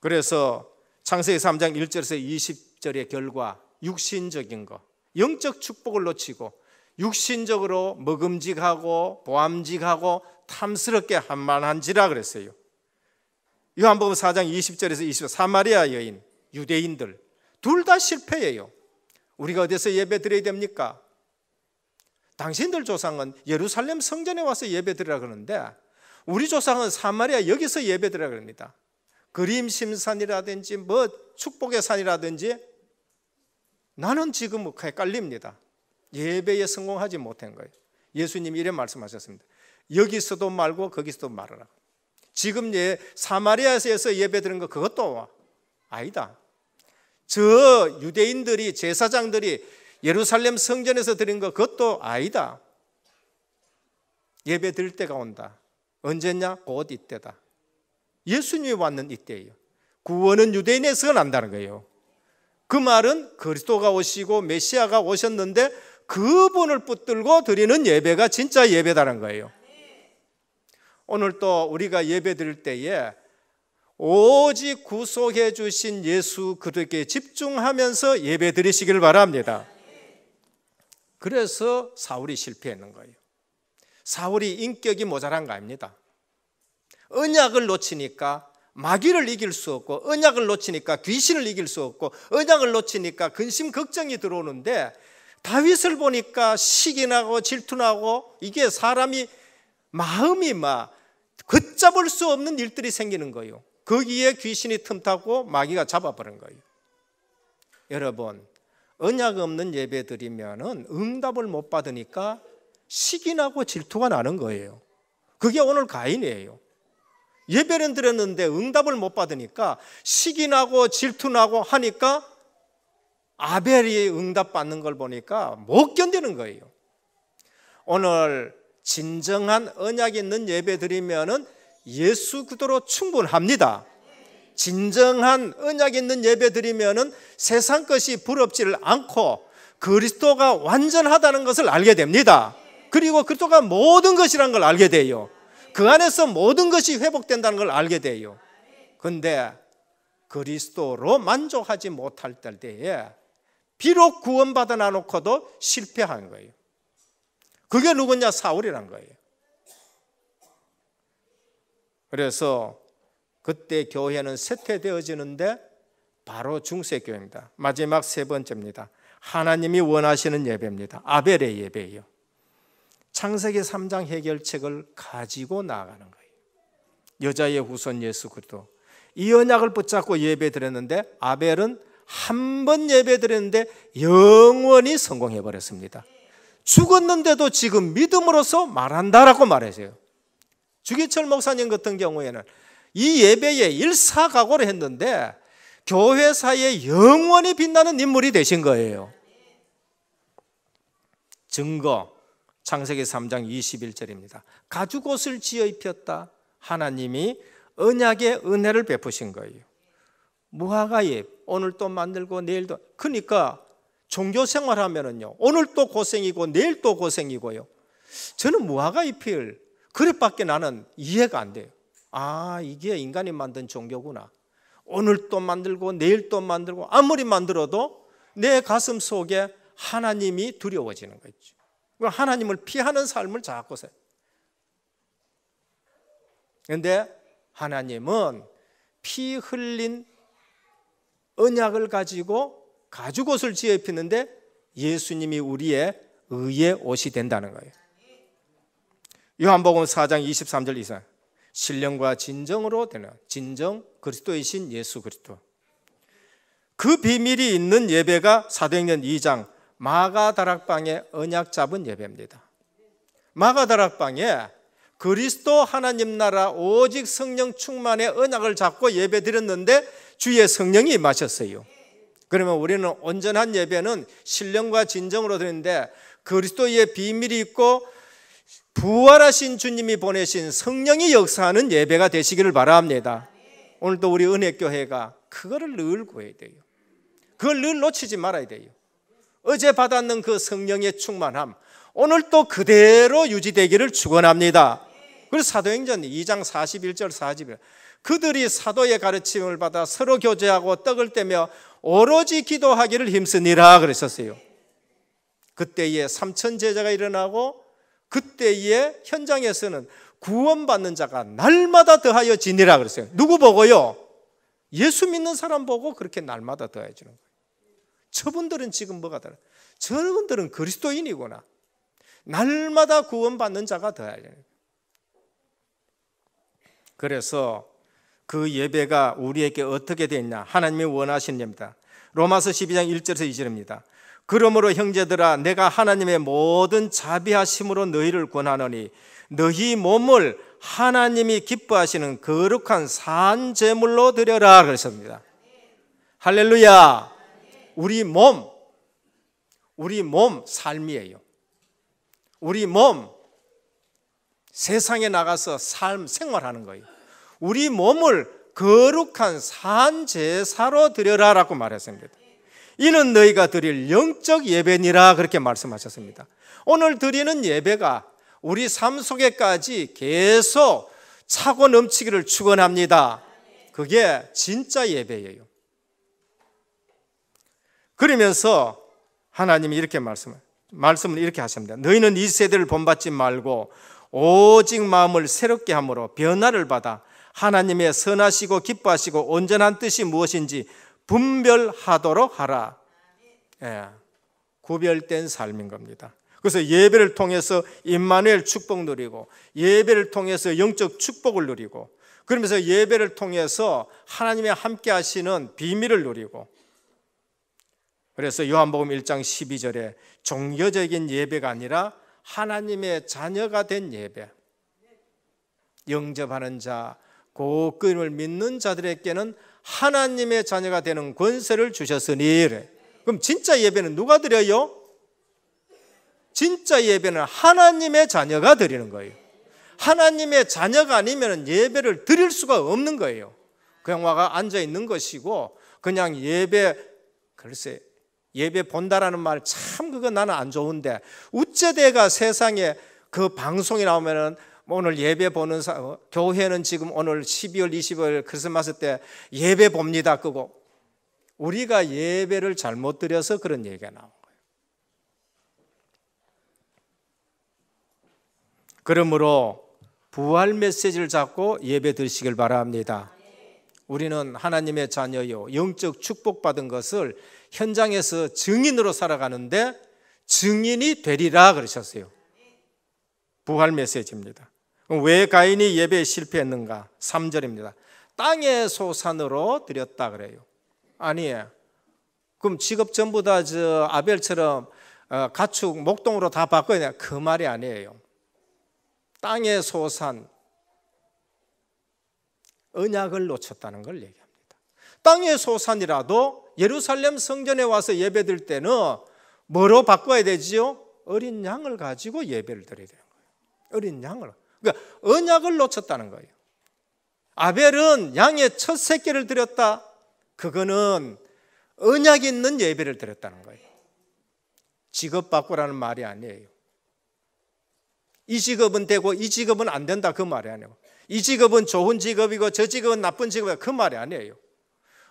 그래서 창세기 3장 1절에서 20절의 결과, 육신적인 거, 영적 축복을 놓치고 육신적으로 먹음직하고 보암직하고 탐스럽게 한만한지라 그랬어요. 요한복음 4장 20절에서 20절, 사마리아 여인, 유대인들 둘 다 실패예요. 우리가 어디서 예배 드려야 됩니까? 당신들 조상은 예루살렘 성전에 와서 예배 드리라 그러는데 우리 조상은 사마리아 여기서 예배 드리라 그럽니다. 그림심산이라든지 뭐 축복의 산이라든지 나는 지금 헷갈립니다. 예배에 성공하지 못한 거예요. 예수님이 이런 말씀하셨습니다. 여기서도 말고 거기서도 말하라. 지금 사마리아에서 예배 드리는 거 그것도 아니다. 저 유대인들이, 제사장들이 예루살렘 성전에서 드린 거 그것도 아니다. 예배 드릴 때가 온다. 언제냐? 곧 이때다. 예수님이 왔는 이때예요. 구원은 유대인에서 난다는 거예요. 그 말은 그리스도가 오시고 메시아가 오셨는데 그분을 붙들고 드리는 예배가 진짜 예배다는 거예요. 오늘 또 우리가 예배 드릴 때에 오직 구속해 주신 예수 그리스도께 집중하면서 예배 드리시기를 바랍니다. 그래서 사울이 실패했는 거예요. 사울이 인격이 모자란 거 아닙니다. 언약을 놓치니까 마귀를 이길 수 없고, 언약을 놓치니까 귀신을 이길 수 없고, 언약을 놓치니까 근심 걱정이 들어오는데, 다윗을 보니까 시기 나고 질투나고, 이게 사람이 마음이 막 걷잡을 수 없는 일들이 생기는 거예요. 거기에 귀신이 틈타고 마귀가 잡아버린 거예요. 여러분, 언약 없는 예배 드리면은 응답을 못 받으니까 시기 나고 질투가 나는 거예요. 그게 오늘 가인이에요. 예배는 드렸는데 응답을 못 받으니까 시기 나고 질투 나고 하니까 아벨이 응답 받는 걸 보니까 못 견디는 거예요. 오늘 진정한 언약 있는 예배 드리면은 예수 그리스도로 충분합니다. 진정한 언약 있는 예배 드리면은 세상 것이 부럽지를 않고 그리스도가 완전하다는 것을 알게 됩니다. 그리고 그리스도가 모든 것이라는 걸 알게 돼요. 그 안에서 모든 것이 회복된다는 걸 알게 돼요. 그런데 그리스도로 만족하지 못할 때에 비록 구원받아 놔놓고도 실패한 거예요. 그게 누구냐? 사울이란 거예요. 그래서 그때 교회는 쇠퇴되어지는데 바로 중세교회입니다. 마지막 세 번째입니다. 하나님이 원하시는 예배입니다. 아벨의 예배예요. 창세기 3장 해결책을 가지고 나아가는 거예요. 여자의 후손 예수 그리스도. 이 언약을 붙잡고 예배 드렸는데 아벨은 한 번 예배 드렸는데 영원히 성공해 버렸습니다. 죽었는데도 지금 믿음으로써 말한다라고 말하세요. 주기철 목사님 같은 경우에는 이 예배에 일사각오를 했는데 교회사에 영원히 빛나는 인물이 되신 거예요. 증거 창세기 3장 21절입니다. 가죽옷을 지어 입혔다. 하나님이 언약의 은혜를 베푸신 거예요. 무화과잎 오늘 또 만들고 내일도. 그러니까 종교 생활하면은요, 오늘 또 고생이고 내일 또 고생이고요. 저는 무화과잎을 그릇밖에 나는 이해가 안 돼요. 아, 이게 인간이 만든 종교구나. 오늘 또 만들고 내일 또 만들고 아무리 만들어도 내 가슴 속에 하나님이 두려워지는 거죠. 하나님을 피하는 삶을 자꾸 살아요. 그런데 하나님은 피 흘린 언약을 가지고 가죽옷을 지어 입히는데 예수님이 우리의 의의 옷이 된다는 거예요. 요한복음 4장 23절 이상 신령과 진정으로 되는 진정 그리스도이신 예수 그리스도. 그 비밀이 있는 예배가 사도행전 2장 마가다락방의 언약 잡은 예배입니다. 마가다락방에 그리스도 하나님 나라 오직 성령 충만의 언약을 잡고 예배 드렸는데 주의 성령이 임하셨어요. 그러면 우리는 온전한 예배는 신령과 진정으로 드리는데 그리스도의 비밀이 있고 부활하신 주님이 보내신 성령이 역사하는 예배가 되시기를 바랍니다. 오늘도 우리 은혜교회가 그거를 늘 구해야 돼요. 그걸 늘 놓치지 말아야 돼요. 어제 받았는 그 성령의 충만함 오늘 또 그대로 유지되기를 축원합니다. 그래서 사도행전 2장 41절 40절 그들이 사도의 가르침을 받아 서로 교제하고 떡을 떼며 오로지 기도하기를 힘쓰니라 그랬었어요. 그때에 3천 제자가 일어나고 그때에 현장에서는 구원받는 자가 날마다 더하여 지니라 그랬어요. 누구 보고요? 예수 믿는 사람 보고 그렇게 날마다 더해지는 거예요. 저분들은 지금 뭐가 달라요? 저분들은 그리스도인이구나. 날마다 구원받는 자가 더해지는 거예요. 그래서 그 예배가 우리에게 어떻게 되었냐? 하나님이 원하시는 예배입니다. 로마서 12장 1절에서 2절입니다. 그러므로 형제들아 내가 하나님의 모든 자비하심으로 너희를 권하노니 너희 몸을 하나님이 기뻐하시는 거룩한 산 제물로 드려라 그랬습니다. 할렐루야. 우리 몸 삶이에요. 우리 몸 세상에 나가서 생활하는 거예요. 우리 몸을 거룩한 산 제사로 드려라라고 말했습니다. 이는 너희가 드릴 영적 예배니라 그렇게 말씀하셨습니다. 오늘 드리는 예배가 우리 삶 속에까지 계속 차고 넘치기를 축원합니다. 그게 진짜 예배예요. 그러면서 하나님이 이렇게 말씀을 이렇게 하십니다. 너희는 이 세대를 본받지 말고 오직 마음을 새롭게 함으로 변화를 받아 하나님의 선하시고 기뻐하시고 온전한 뜻이 무엇인지 분별하도록 하라. 구별된 삶인 겁니다. 그래서 예배를 통해서 임마누엘 축복 누리고, 예배를 통해서 영적 축복을 누리고, 그러면서 예배를 통해서 하나님의 함께 하시는 비밀을 누리고, 그래서 요한복음 1장 12절에 종교적인 예배가 아니라 하나님의 자녀가 된 예배, 영접하는 자, 그분을 믿는 자들에게는 하나님의 자녀가 되는 권세를 주셨으니. 그럼 진짜 예배는 누가 드려요? 진짜 예배는 하나님의 자녀가 드리는 거예요. 하나님의 자녀가 아니면 예배를 드릴 수가 없는 거예요. 그냥 와가 앉아 있는 것이고, 그냥 글쎄 예배 본다라는 말 참 그거 나는 안 좋은데, 우째대가 세상에 그 방송이 나오면은 오늘 예배 보는 교회는 지금 오늘 12월 20일 크리스마스 때 예배 봅니다 끄고, 우리가 예배를 잘못 드려서 그런 얘기가 나온 거예요. 그러므로 부활 메시지를 잡고 예배 드리시길 바랍니다. 우리는 하나님의 자녀요, 영적 축복받은 것을 현장에서 증인으로 살아가는데 증인이 되리라 그러셨어요. 부활 메시지입니다. 왜 가인이 예배에 실패했는가? 3절입니다. 땅의 소산으로 드렸다 그래요. 아니에요. 그럼 직업 전부 다 아벨처럼 가축 목동으로 다 바꿔야 되나? 그 말이 아니에요. 땅의 소산, 언약을 놓쳤다는 걸 얘기합니다. 땅의 소산이라도 예루살렘 성전에 와서 예배 드릴 때는 뭐로 바꿔야 되지요? 어린 양을 가지고 예배를 드려야 되는 거예요. 어린 양을. 그러니까 언약을 놓쳤다는 거예요. 아벨은 양의 첫 새끼를 드렸다. 그거는 언약 있는 예배를 드렸다는 거예요. 직업 바꾸라는 말이 아니에요. 이 직업은 되고 이 직업은 안 된다 그 말이 아니에요. 이 직업은 좋은 직업이고 저 직업은 나쁜 직업이고 그 말이 아니에요.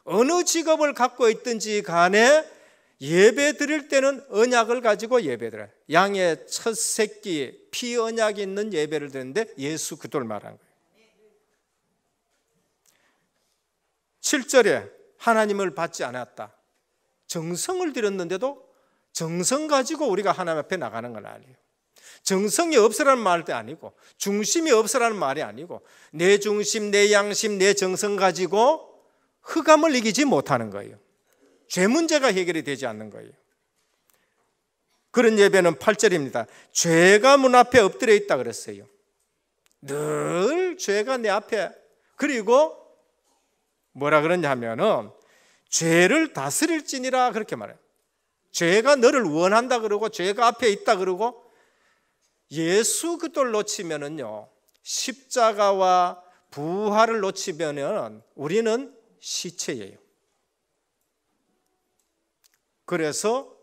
어느 직업을 갖고 있든지 간에 예배 드릴 때는 언약을 가지고 예배 드려요. 양의 첫 새끼 피 언약이 있는 예배를 드리는데 예수 그리스도를 말한 거예요. 7절에 하나님을 받지 않았다. 정성을 드렸는데도 정성 가지고 우리가 하나님 앞에 나가는 건 아니에요. 정성이 없으라는 말도 아니고 중심이 없으라는 말이 아니고 내 중심, 내 양심, 내 정성 가지고 흑암을 이기지 못하는 거예요. 죄 문제가 해결이 되지 않는 거예요. 그런 예배는 8절입니다. 죄가 문 앞에 엎드려 있다 그랬어요. 늘 죄가 내 앞에. 그리고 뭐라 그러냐 하면은 죄를 다스릴지니라 그렇게 말해요. 죄가 너를 원한다 그러고 죄가 앞에 있다 그러고 예수 그리스도를 놓치면은요, 십자가와 부활을 놓치면은 우리는 시체예요. 그래서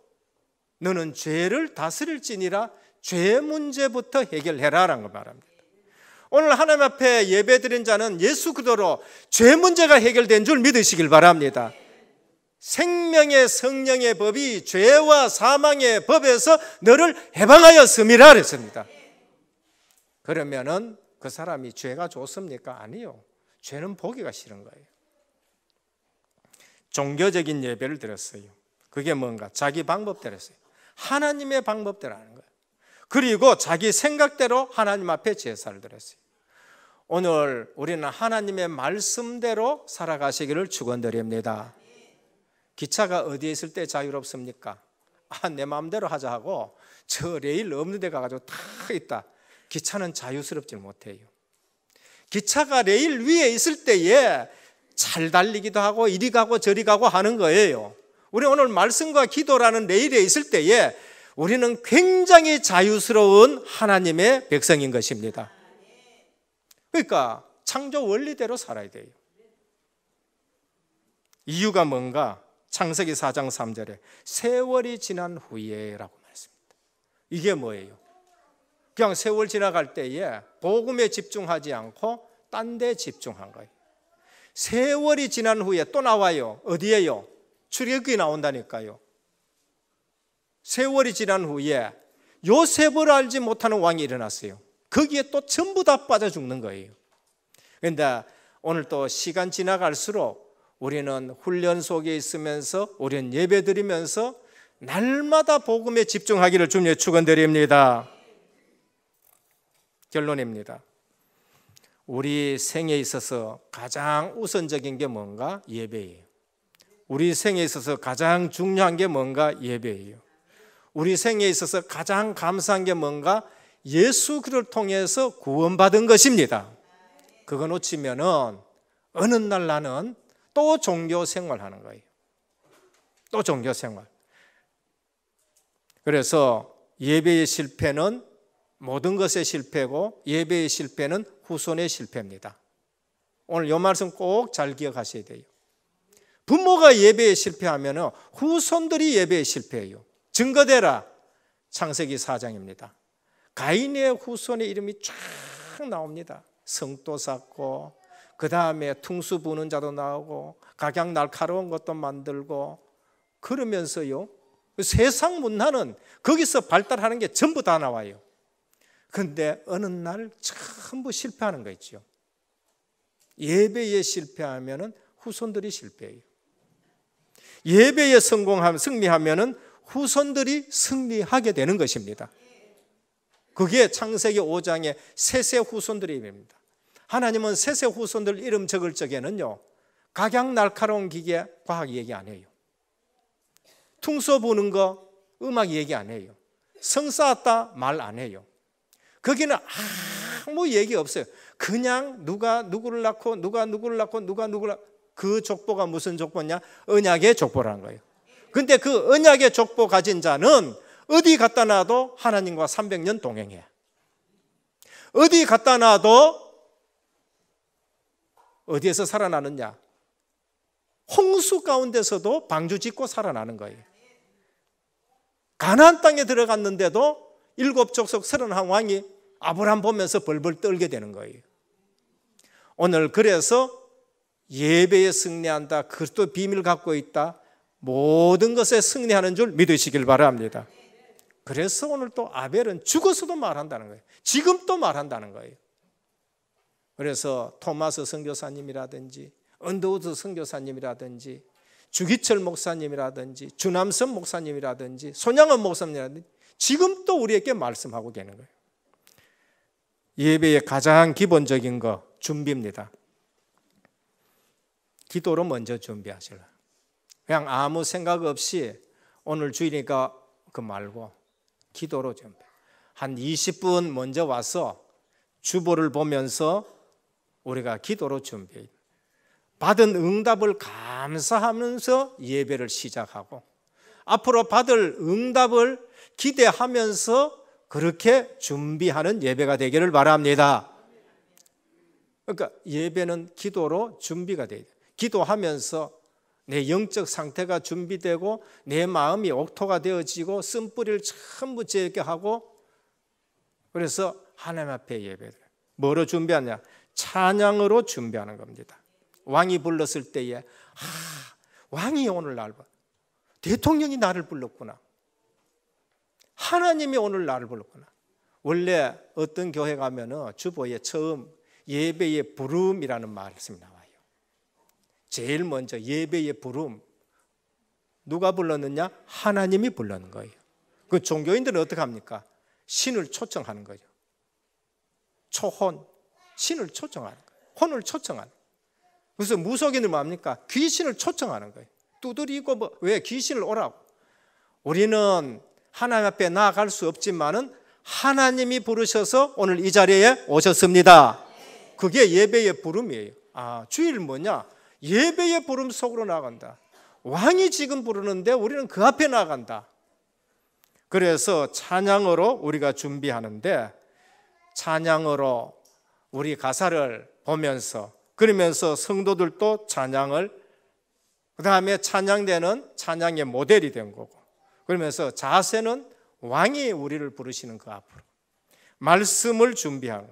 너는 죄를 다스릴지니라 죄 문제부터 해결해라라는 걸 말합니다. 오늘 하나님 앞에 예배드린 자는 예수 그리스도로 죄 문제가 해결된 줄 믿으시길 바랍니다. 생명의 성령의 법이 죄와 사망의 법에서 너를 해방하였음이라 그랬습니다. 그러면은 그 사람이 죄가 좋습니까? 아니요. 죄는 보기가 싫은 거예요. 종교적인 예배를 드렸어요. 그게 뭔가? 자기 방법대로 했어요. 하나님의 방법대로 하는 거예요. 그리고 자기 생각대로 하나님 앞에 제사를 드렸어요. 오늘 우리는 하나님의 말씀대로 살아가시기를 축원드립니다. 기차가 어디에 있을 때 자유롭습니까? 내 마음대로 하자 하고 저 레일 없는 데 가가지고 다 있다. 기차는 자유스럽지 못해요. 기차가 레일 위에 있을 때에 잘 달리기도 하고 이리 가고 저리 가고 하는 거예요. 우리 오늘 말씀과 기도라는 레일에 있을 때에 우리는 굉장히 자유스러운 하나님의 백성인 것입니다. 그러니까 창조 원리대로 살아야 돼요. 이유가 뭔가? 창세기 4장 3절에 세월이 지난 후에 라고 말했습니다. 이게 뭐예요? 그냥 세월 지나갈 때에 복음에 집중하지 않고 딴 데 집중한 거예요. 세월이 지난 후에 또 나와요. 어디에요? 출애굽기 나온다니까요. 세월이 지난 후에 요셉을 알지 못하는 왕이 일어났어요. 거기에 또 전부 다 빠져 죽는 거예요. 그런데 오늘 또 시간 지나갈수록 우리는 훈련 속에 있으면서 우리는 예배 드리면서 날마다 복음에 집중하기를 주님의 축원드립니다. 결론입니다. 우리 생에 있어서 가장 우선적인 게 뭔가? 예배예요. 우리 생에 있어서 가장 중요한 게 뭔가? 예배예요. 우리 생에 있어서 가장 감사한 게 뭔가? 예수 그리스도를 통해서 구원받은 것입니다. 그거 놓치면은 어느 날 나는 또 종교 생활하는 거예요. 또 종교 생활. 그래서 예배의 실패는 모든 것의 실패고 예배의 실패는 후손의 실패입니다. 오늘 이 말씀 꼭 잘 기억하셔야 돼요. 부모가 예배에 실패하면 후손들이 예배에 실패해요. 증거대라 창세기 4장입니다. 가인의 후손의 이름이 쫙 나옵니다. 성도 쌓고 그 다음에 퉁수 부는 자도 나오고 각양 날카로운 것도 만들고 그러면서요 세상 문화는 거기서 발달하는 게 전부 다 나와요. 그런데 어느 날 전부 실패하는 거 있죠. 예배에 실패하면 후손들이 실패해요. 예배에 승리하면 후손들이 승리하게 되는 것입니다. 그게 창세기 5장의 셋의 후손들의 이름입니다. 하나님은 셋의 후손들 이름 적을 적에는요 각양 날카로운 기계 과학 얘기 안 해요. 퉁소 부는 거 음악 얘기 안 해요. 성 쌓았다 말 안 해요. 거기는 아무 얘기 없어요. 그냥 누가 누구를 낳고 누가 누구를 낳고 누가 누구를 낳고 그 족보가 무슨 족보냐? 언약의 족보라는 거예요. 근데 그 언약의 족보 가진 자는 어디 갖다 놔도 하나님과 300년 동행해. 어디 갖다 놔도 어디에서 살아나느냐? 홍수 가운데서도 방주 짓고 살아나는 거예요. 가나안 땅에 들어갔는데도 7족속 31왕이 아브라함 보면서 벌벌 떨게 되는 거예요. 오늘 그래서 예배에 승리한다. 그리스도 비밀을 갖고 있다. 모든 것에 승리하는 줄 믿으시길 바랍니다. 그래서 오늘 또 아벨은 죽어서도 말한다는 거예요. 지금 또 말한다는 거예요. 그래서 토마스 선교사님이라든지 언더우드 선교사님이라든지 주기철 목사님이라든지 주남선 목사님이라든지 손양원 목사님이라든지 지금 또 우리에게 말씀하고 계는 거예요. 예배의 가장 기본적인 거 준비입니다. 기도로 먼저 준비하시라. 그냥 아무 생각 없이 오늘 주일이니까 그 말고 기도로 준비. 한 20분 먼저 와서 주보를 보면서 우리가 기도로 준비해요. 받은 응답을 감사하면서 예배를 시작하고 앞으로 받을 응답을 기대하면서 그렇게 준비하는 예배가 되기를 바랍니다. 그러니까 예배는 기도로 준비가 돼야 돼요. 기도하면서 내 영적 상태가 준비되고 내 마음이 옥토가 되어지고 쓴뿌리를 전부 제거하고 그래서 하나님 앞에 예배를 뭐로 준비하냐? 찬양으로 준비하는 겁니다. 왕이 불렀을 때에 왕이 오늘 날 봐. 대통령이 나를 불렀구나. 하나님이 오늘 나를 불렀구나. 원래 어떤 교회 가면은 주보에 처음 예배의 부름이라는 말씀이 나와요. 제일 먼저 예배의 부름 누가 불렀느냐? 하나님이 불렀는 거예요. 그 종교인들은 어떻게 합니까? 신을 초청하는 거죠. 초혼, 신을 초청하는 거예요. 혼을 초청하는 거예요. 그래서 무속인들 뭡니까? 귀신을 초청하는 거예요. 두드리고 왜 귀신을 오라고. 우리는 하나님 앞에 나아갈 수 없지만은 하나님이 부르셔서 오늘 이 자리에 오셨습니다. 그게 예배의 부름이에요. 주일 뭐냐? 예배의 부름 속으로 나간다. 왕이 지금 부르는데 우리는 그 앞에 나간다. 그래서 찬양으로 우리가 준비하는데 찬양으로 우리 가사를 보면서 그러면서 성도들도 찬양을 그 다음에 찬양대는 찬양의 모델이 된 거고 그러면서 자세는 왕이 우리를 부르시는 그 앞으로 말씀을 준비하는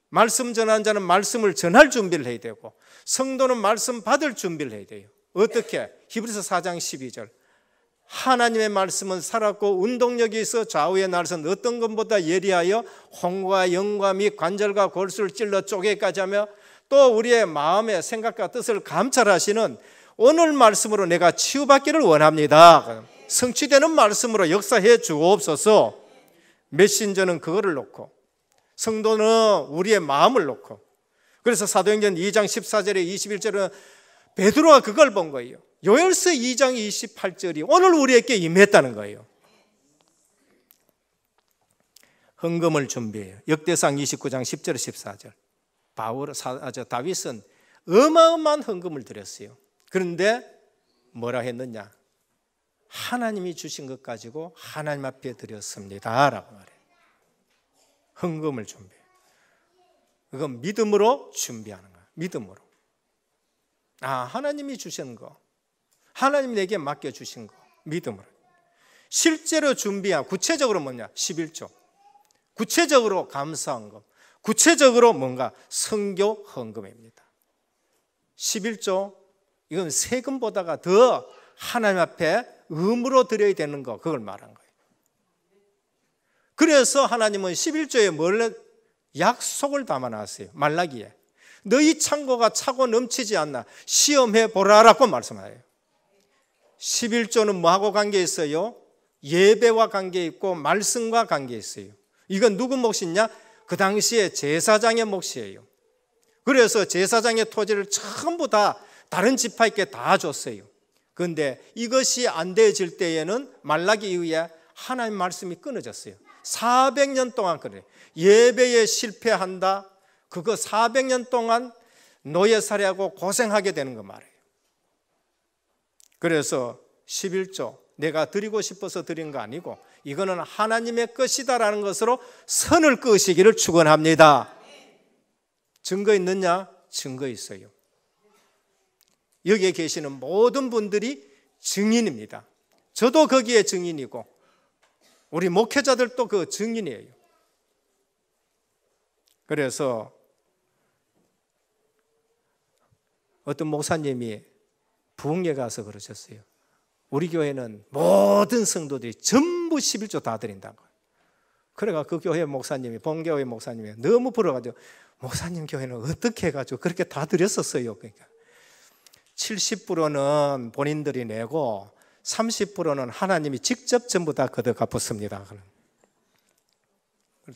말씀 전하는 자는 말씀을 전할 준비를 해야 되고 성도는 말씀 받을 준비를 해야 돼요. 어떻게? 히브리서 4장 12절 하나님의 말씀은 살았고 운동력이 있어 좌우의 날선 어떤 것보다 예리하여 홍과 영과 및 관절과 골수를 찔러 쪼개기까지 하며 또 우리의 마음의 생각과 뜻을 감찰하시는 오늘 말씀으로 내가 치유받기를 원합니다. 성취되는 말씀으로 역사해 주옵소서. 메신저는 그거를 놓고 성도는 우리의 마음을 놓고 그래서 사도행전 2장 14절에 21절은 베드로가 그걸 본 거예요. 요엘서 2장 28절이 오늘 우리에게 임했다는 거예요. 헌금을 준비해요. 역대상 29장 10절 14절 다윗은 어마어마한 헌금을 드렸어요. 그런데 뭐라 했느냐? 하나님이 주신 것 가지고 하나님 앞에 드렸습니다 라고 말해요. 헌금을 준비해요. 그건 믿음으로 준비하는 거예요. 믿음으로. 하나님이 주신 거, 하나님 내게 맡겨주신 거 믿음으로. 실제로 준비한 구체적으로 뭐냐? 11조. 구체적으로 감사한 것, 구체적으로 뭔가 선교 헌금입니다. 11조 이건 세금보다가 더 하나님 앞에 의무로 드려야 되는 거 그걸 말한 거예요. 그래서 하나님은 11조에 뭘 약속을 담아놨어요. 말라기에 너희 창고가 차고 넘치지 않나 시험해 보라라고 말씀하여요. 11조는 뭐하고 관계 있어요? 예배와 관계 있고 말씀과 관계 있어요. 이건 누구 몫이냐? 그 당시에 제사장의 몫이에요. 그래서 제사장의 토지를 전부 다 다른 지파에게 다 줬어요. 그런데 이것이 안 되어질 때에는 말라기 이후에 하나님 말씀이 끊어졌어요. 400년 동안 그래요. 예배에 실패한다. 그거 400년 동안 노예살이하고 고생하게 되는 거 말이에요. 그래서 11조 내가 드리고 싶어서 드린 거 아니고 이거는 하나님의 것이다라는 것으로 선을 그으시기를 축원합니다. 증거 있느냐? 증거 있어요. 여기에 계시는 모든 분들이 증인입니다. 저도 거기에 증인이고 우리 목회자들도 그 증인이에요. 그래서 어떤 목사님이 부흥회 가서 그러셨어요. 우리 교회는 모든 성도들이 전부 11조 다 드린다고. 그래가 그 교회 목사님이 본교회 목사님이 너무 부러워가지고 목사님 교회는 어떻게 해가지고 그렇게 다 드렸었어요. 그러니까 70%는 본인들이 내고 30%는 하나님이 직접 전부 다 걷어 갚았습니다. 그걸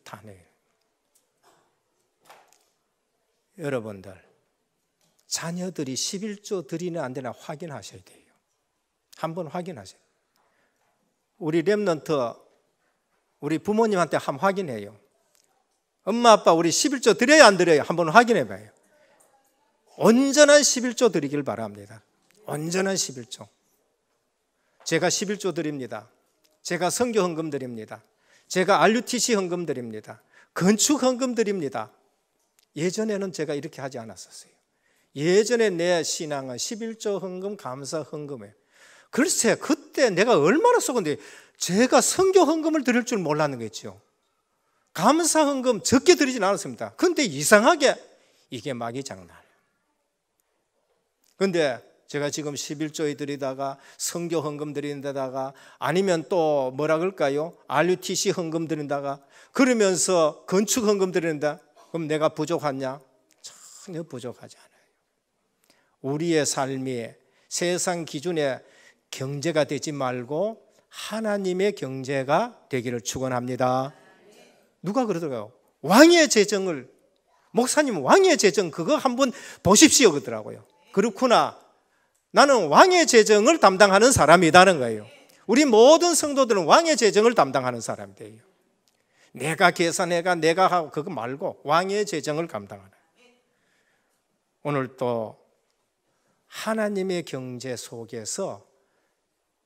다 내요. 여러분들 자녀들이 11조 드리나 안 되나 확인하셔야 돼요. 한번 확인하세요. 우리 렘넌트 우리 부모님한테 한번 확인해요. 엄마 아빠 우리 11조 드려야 안 드려요? 한번 확인해 봐요. 온전한 11조 드리길 바랍니다. 온전한 11조. 제가 11조 드립니다. 제가 선교 헌금 드립니다. 제가 RUTC 헌금 드립니다. 건축 헌금 드립니다. 예전에는 제가 이렇게 하지 않았었어요. 예전에 내 신앙은 11조 헌금 감사 헌금이에요. 글쎄 그때 내가 얼마나 속은데 제가 선교 헌금을 드릴 줄 몰랐는 거죠. 감사 헌금 적게 드리진 않았습니다. 그런데 이상하게 이게 막이 장난이에요. 그런데 제가 지금 11조에 드리다가 선교 헌금 드리는 데다가 아니면 또 뭐라 그럴까요? RUTC 헌금 드린다가 그러면서 건축 헌금 드린다. 그럼 내가 부족하냐? 전혀 부족하지 않아요. 우리의 삶이 세상 기준의 경제가 되지 말고 하나님의 경제가 되기를 축원합니다. 누가 그러더라고요. 왕의 재정을 목사님 왕의 재정 그거 한번 보십시오 그러더라고요. 그렇구나. 나는 왕의 재정을 담당하는 사람이라는 거예요. 우리 모든 성도들은 왕의 재정을 담당하는 사람들이에요. 내가 계산해가 내가 하고 그거 말고 왕의 재정을 감당하는. 오늘 또 하나님의 경제 속에서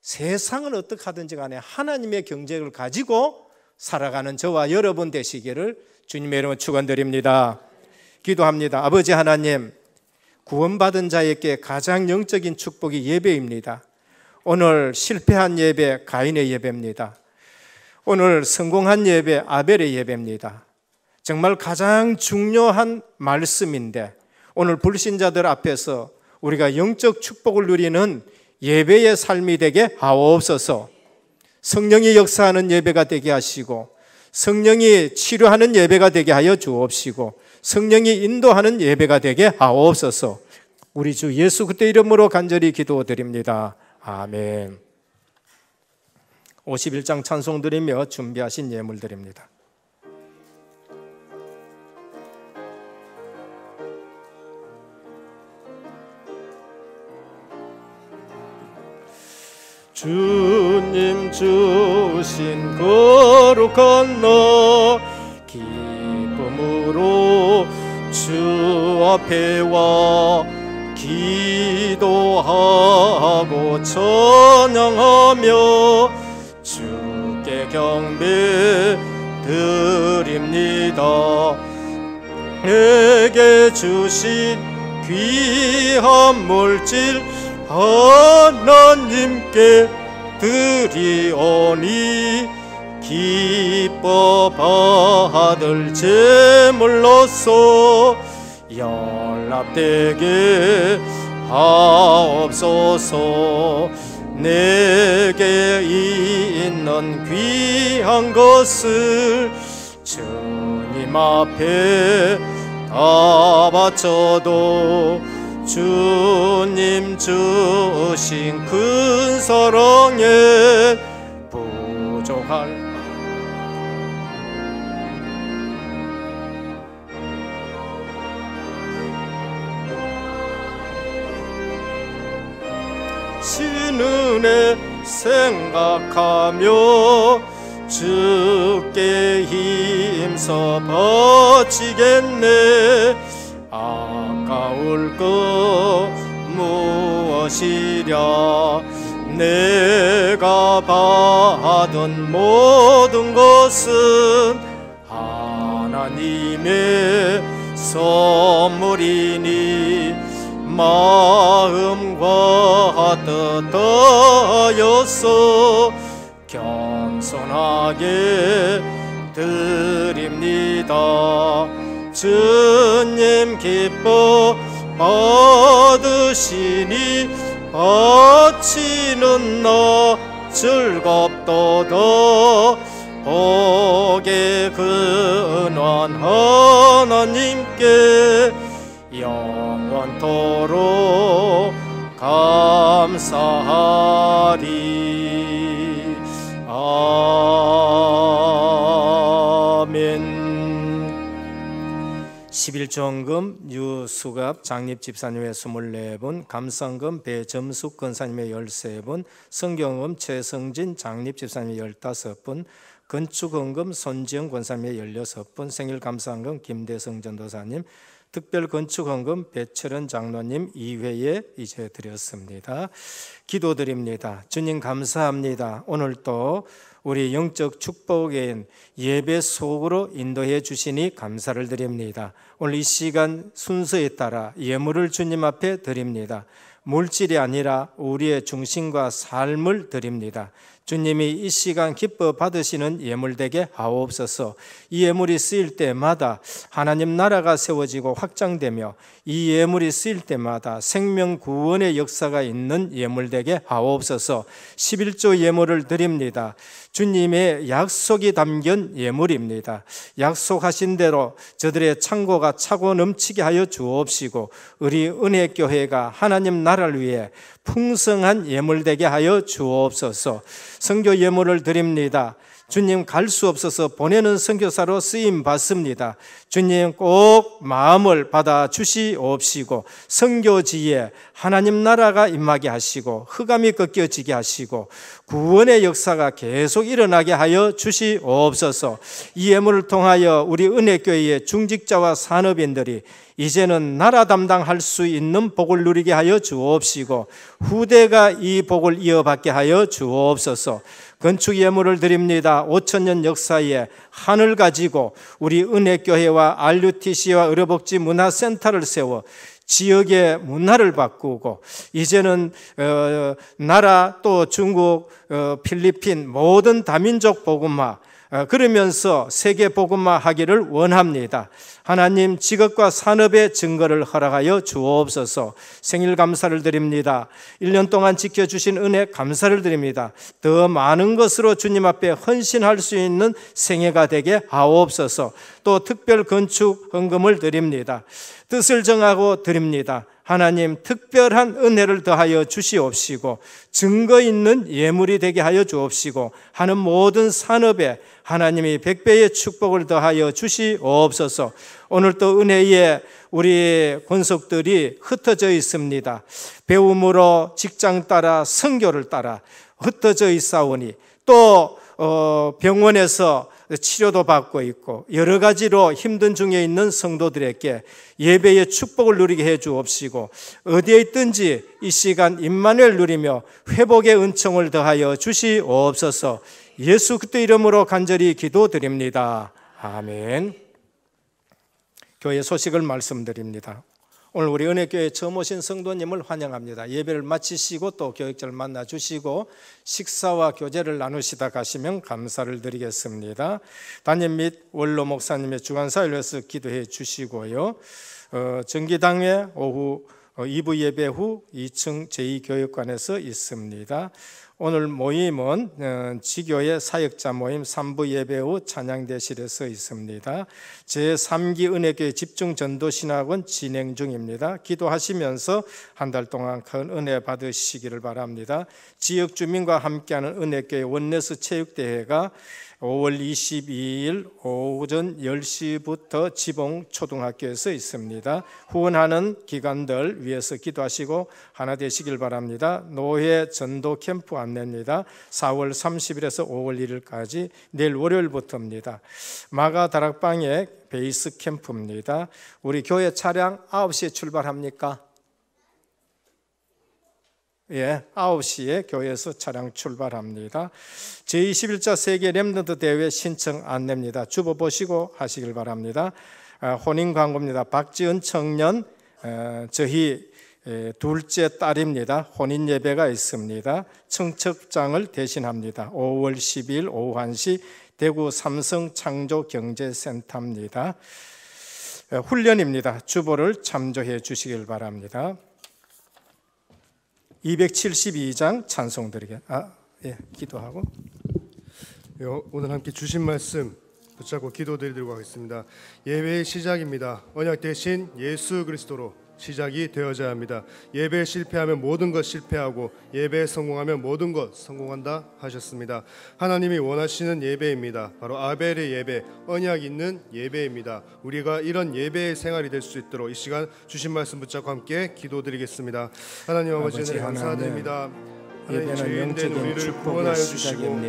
세상은 어떻게 하든지 간에 하나님의 경제를 가지고 살아가는 저와 여러분 되시기를 주님의 이름으로 축원드립니다. 기도합니다. 아버지 하나님, 구원받은 자에게 가장 영적인 축복이 예배입니다. 오늘 실패한 예배 가인의 예배입니다. 오늘 성공한 예배 아벨의 예배입니다. 정말 가장 중요한 말씀인데 오늘 불신자들 앞에서 우리가 영적 축복을 누리는 예배의 삶이 되게 하옵소서. 성령이 역사하는 예배가 되게 하시고 성령이 치료하는 예배가 되게 하여 주옵시고 성령이 인도하는 예배가 되게 하옵소서. 우리 주 예수 그리스도의 이름으로 간절히 기도드립니다. 아멘. 51장 찬송 드리며 준비하신 예물 드립니다. 주님 주신 거룩한 날 기쁨으로 주 앞에 와 기도하고 찬양하며 주께 경배 드립니다. 내게 주신 귀한 물질 하나님께 드리오니 기뻐 받을 제물로서 연락되게 하옵소서. 내게 있는 귀한 것을 주님 앞에 다 바쳐도 주님 주신 큰 사랑에 부족할 신은혜 생각하며 주께 힘써 바치겠네. 아까울 것 무엇이랴. 내가 받은 모든 것은 하나님의 선물이니 마음과 뜻하여서 겸손하게 드립니다. 주님 기뻐 받으시니 바치는 나 즐겁도다. 복의 근원 하나님께 영원토록 감사하리. 아멘. 11조원금 유수갑 장립집사님의 24분, 감성금 배점숙 권사님의 13분, 성경금 최성진 장립집사님의 15분, 건축원금 손지영 권사님의 16분, 생일감사원금 김대성 전도사님, 특별건축헌금 배철원 장로님 2회에 이제 드렸습니다. 기도드립니다. 주님 감사합니다. 오늘 또 우리 영적 축복인 예배 속으로 인도해 주시니 감사를 드립니다. 오늘 이 시간 순서에 따라 예물을 주님 앞에 드립니다. 물질이 아니라 우리의 중심과 삶을 드립니다. 주님이 이 시간 기뻐 받으시는 예물 되게 하옵소서. 이 예물이 쓰일 때마다 하나님 나라가 세워지고 확장되며 이 예물이 쓰일 때마다 생명 구원의 역사가 있는 예물 되게 하옵소서. 11조 예물을 드립니다. 주님의 약속이 담긴 예물입니다. 약속하신 대로 저들의 창고가 차고 넘치게 하여 주옵시고 우리 은혜교회가 하나님 나라를 위해 풍성한 예물 되게 하여 주옵소서. 선교 예물을 드립니다. 주님 갈 수 없어서 보내는 선교사로 쓰임 받습니다. 주님 꼭 마음을 받아 주시옵시고 선교지에 하나님 나라가 임하게 하시고 흑암이 꺾여지게 하시고 구원의 역사가 계속 일어나게 하여 주시옵소서. 이 예물을 통하여 우리 은혜교회의 중직자와 산업인들이 이제는 나라 담당할 수 있는 복을 누리게 하여 주옵시고 후대가 이 복을 이어받게 하여 주옵소서. 건축 예물을 드립니다. 5,000년 역사에 하늘 가지고 우리 은혜교회와 RUTC와 의료복지 문화센터를 세워 지역의 문화를 바꾸고 이제는 나라 또 중국, 필리핀 모든 다민족 복음화 그러면서 세계 복음화 하기를 원합니다. 하나님 직업과 산업의 증거를 허락하여 주옵소서. 생일 감사를 드립니다. 1년 동안 지켜주신 은혜 감사를 드립니다. 더 많은 것으로 주님 앞에 헌신할 수 있는 생애가 되게 하옵소서. 또 특별 건축 헌금을 드립니다. 뜻을 정하고 드립니다. 하나님 특별한 은혜를 더하여 주시옵시고 증거 있는 예물이 되게 하여 주옵시고 하는 모든 산업에 하나님이 100배의 축복을 더하여 주시옵소서. 오늘 또 은혜에 우리 권속들이 흩어져 있습니다. 배움으로 직장 따라 선교를 따라 흩어져 있사오니 또 병원에서 치료도 받고 있고 여러 가지로 힘든 중에 있는 성도들에게 예배의 축복을 누리게 해 주옵시고 어디에 있든지 이 시간 임마누엘 누리며 회복의 은총을 더하여 주시옵소서. 예수 그리스도 이름으로 간절히 기도드립니다. 아멘. 교회 소식을 말씀드립니다. 오늘 우리 은혜교회 처음 오신 성도님을 환영합니다. 예배를 마치시고 또 교육자를 만나주시고 식사와 교제를 나누시다 가시면 감사를 드리겠습니다. 담임 및 원로 목사님의 주간사를 위해서 기도해 주시고요. 정기당회 오후 2부 예배 후 2층 제2교육관에서 있습니다. 오늘 모임은 지교의 사역자 모임 3부 예배 후 찬양대실에서 있습니다. 제3기 은혜교회 집중전도신학원 진행 중입니다. 기도하시면서 한 달 동안 큰 은혜 받으시기를 바랍니다. 지역 주민과 함께하는 은혜교회 원네스 체육대회가 5월 22일 오전 10시부터 지봉초등학교에서 있습니다. 후원하는 기관들 위해서 기도하시고 하나 되시길 바랍니다. 노회 전도 캠프 안내입니다. 4월 30일에서 5월 1일까지 내일 월요일부터입니다. 마가 다락방의 베이스 캠프입니다. 우리 교회 차량 9시에 출발합니까? 예, 9시에 교회에서 차량 출발합니다. 제21차 세계 렘넌트 대회 신청 안내입니다. 주보 보시고 하시길 바랍니다. 혼인 광고입니다. 박지은 청년 저희 둘째 딸입니다. 혼인 예배가 있습니다. 청첩장을 대신합니다. 5월 10일 오후 1시 대구 삼성 창조경제센터입니다. 훈련입니다. 주보를 참조해 주시길 바랍니다. 272장 찬송 드리게 기도하고 오늘 함께 주신 말씀 붙잡고 기도드리도록 하겠습니다. 예배의 시작입니다. 언약 대신 예수 그리스도로 시작이 되어져야 합니다. 예배에 실패하면 모든 것 실패하고 예배에 성공하면 모든 것 성공한다 하셨습니다. 하나님이 원하시는 예배입니다. 바로 아벨의 예배, 언약 있는 예배입니다. 우리가 이런 예배의 생활이 될 수 있도록 이 시간 주신 말씀 붙잡고 함께 기도드리겠습니다. 하나님 아버지 은혜 감사드립니다. 하나님 죄인 된 우리를 구원하여 주시고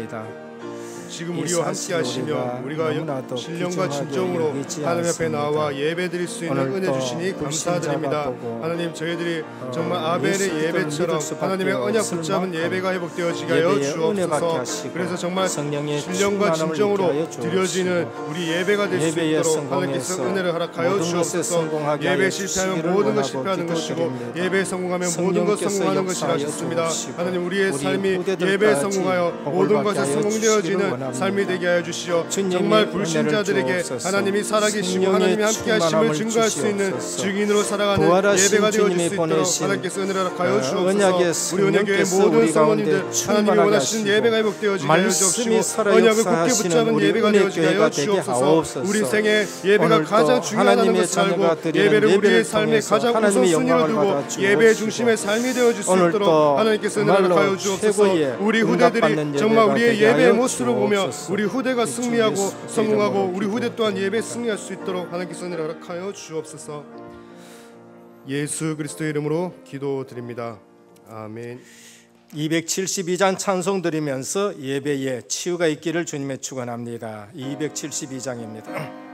지금 우리와 함께 하시며 우리가 신령과 진정으로 하나님 앞에 나와 예배 드릴 수 있는 은혜 주시니 감사드립니다. 하나님 저희들이 정말 아벨의 예배처럼 하나님의 언약 붙잡은 예배가 회복되어지게 하여 주옵소서. 그래서 정말 신령과 진정으로 드려지는 우리 예배가 될 수 있도록 하나님께서 은혜를 허락하여 주옵소서. 예배에 실패하면 모든 것 실패하는 것이고 예배에 성공하면 모든 것 성공하는 것이라 하셨습니다. 하나님 우리의 삶이 예배에 성공하여 모든 것에 성공되어지는 삶이 되게 하여 주시오. 정말 불신자들에게 하나님이 살아계시고 하나님이 함께 하심을 증거할 수 있는 증인으로 살아가는 예배가 되어질 수 있도록 하나님께서 은혜를 허락하여 주옵소서. 우리 은혜교회 모든 성원님들 하나님이 원하시는 예배가 회복되어지게 하여 주옵시고 언약을 굳게 붙잡은 예배가 되어지게 하여 주옵소서. 우리 생에 예배가 가장 중요하다는 것을 알고 예배를 우리의 삶의 가장 우선순위로 두고 예배의 중심의 삶이 되어질 수 있도록 하나님께서 은혜를 허락하여 주옵소서. 우리 후대들이 정말 우리의 예배의 모습을 보며 우리 후대가 승리하고 성공하고 우리 후대 또한 예배에 승리할 수 있도록 하나님께서 은혜를 허락하여 주옵소서. 예수 그리스도의 이름으로 기도드립니다. 아멘. 272장 찬송 드리면서 예배에 치유가 있기를 주님의 축원합니다. 272장입니다.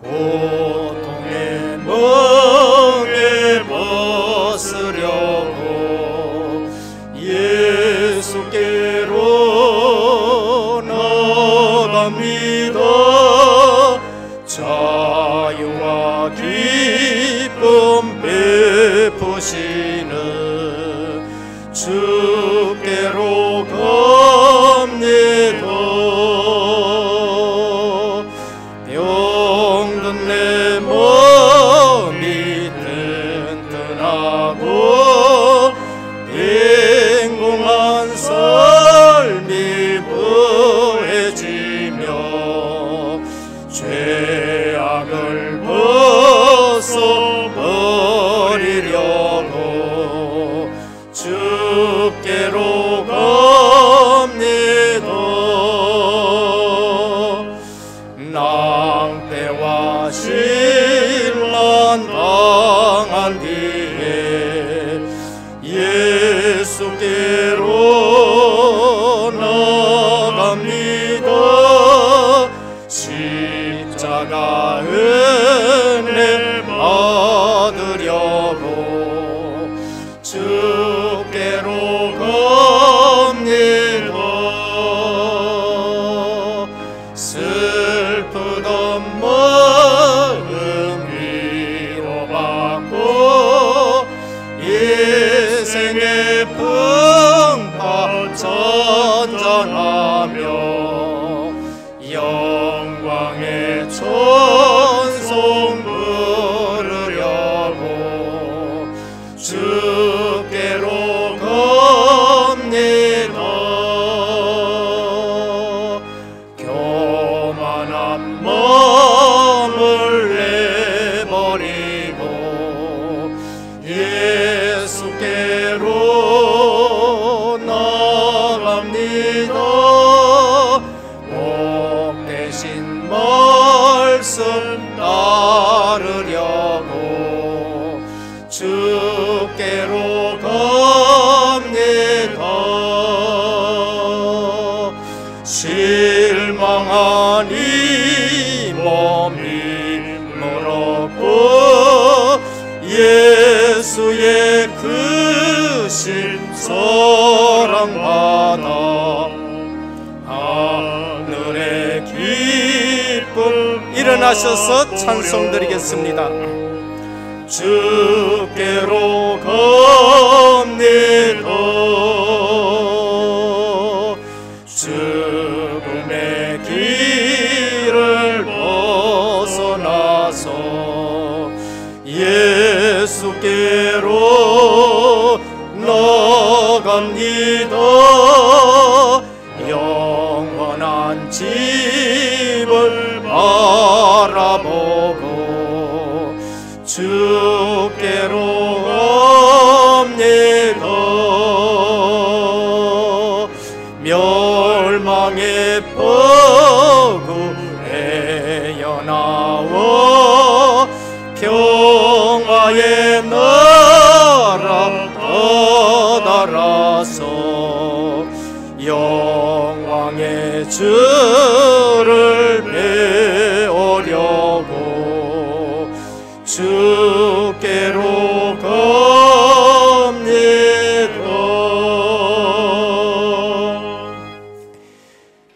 고통의 멍에 벗으려고 예수께로 나갑니다. 자유와 기쁨 베푸시는 주께로 갑니다. 병든 내 몸이 튼튼하고 빈궁한 삶이 부해지며 죄악을 벗어버리려고 주께로 갑니다. 낭패와 신란 당한 뒤에 예수께로 나갑니다. 십자가 은혜 받으려고 주께로 갑니다. 슬프던 마음 위로받고 인생의 풍파 전전하며 영광의 찬송 부르려고 주께로 갑니다. 교만한 마음을 내버리고 예수께로 나갑니다. 복되신 말씀 따르려고 주께로 갑니다. 실망한 이 몸이 멀었고 예수의 크신 사랑받아 하늘의 기쁨 일어나셔서 찬송드리겠습니다. 주께로 갑니다. 죽음의 길을 벗어나서 예수께로 나갑니다. 영원한 집을 바라보고 주께로 갑니다. 멸망의 포구 헤어나와 평화의 나라 떠달아서 영광의 주를 배우려고 주께로 갑니다.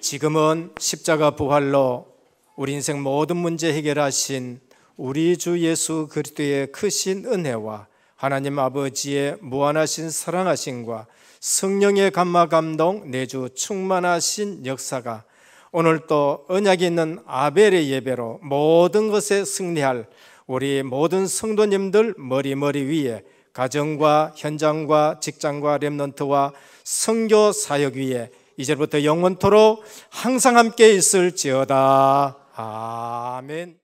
지금은 십자가 부활로 우리 인생 모든 문제 해결하신 우리 주 예수 그리스도의 크신 은혜와 하나님 아버지의 무한하신 사랑하심과 성령의 감화 감동 내주 충만하신 역사가 오늘 또 언약이 있는 아벨의 예배로 모든 것에 승리할 우리 모든 성도님들 머리 위에 가정과 현장과 직장과 렘넌트와 선교 사역 위에 이제부터 영원토록 항상 함께 있을지어다. 아멘.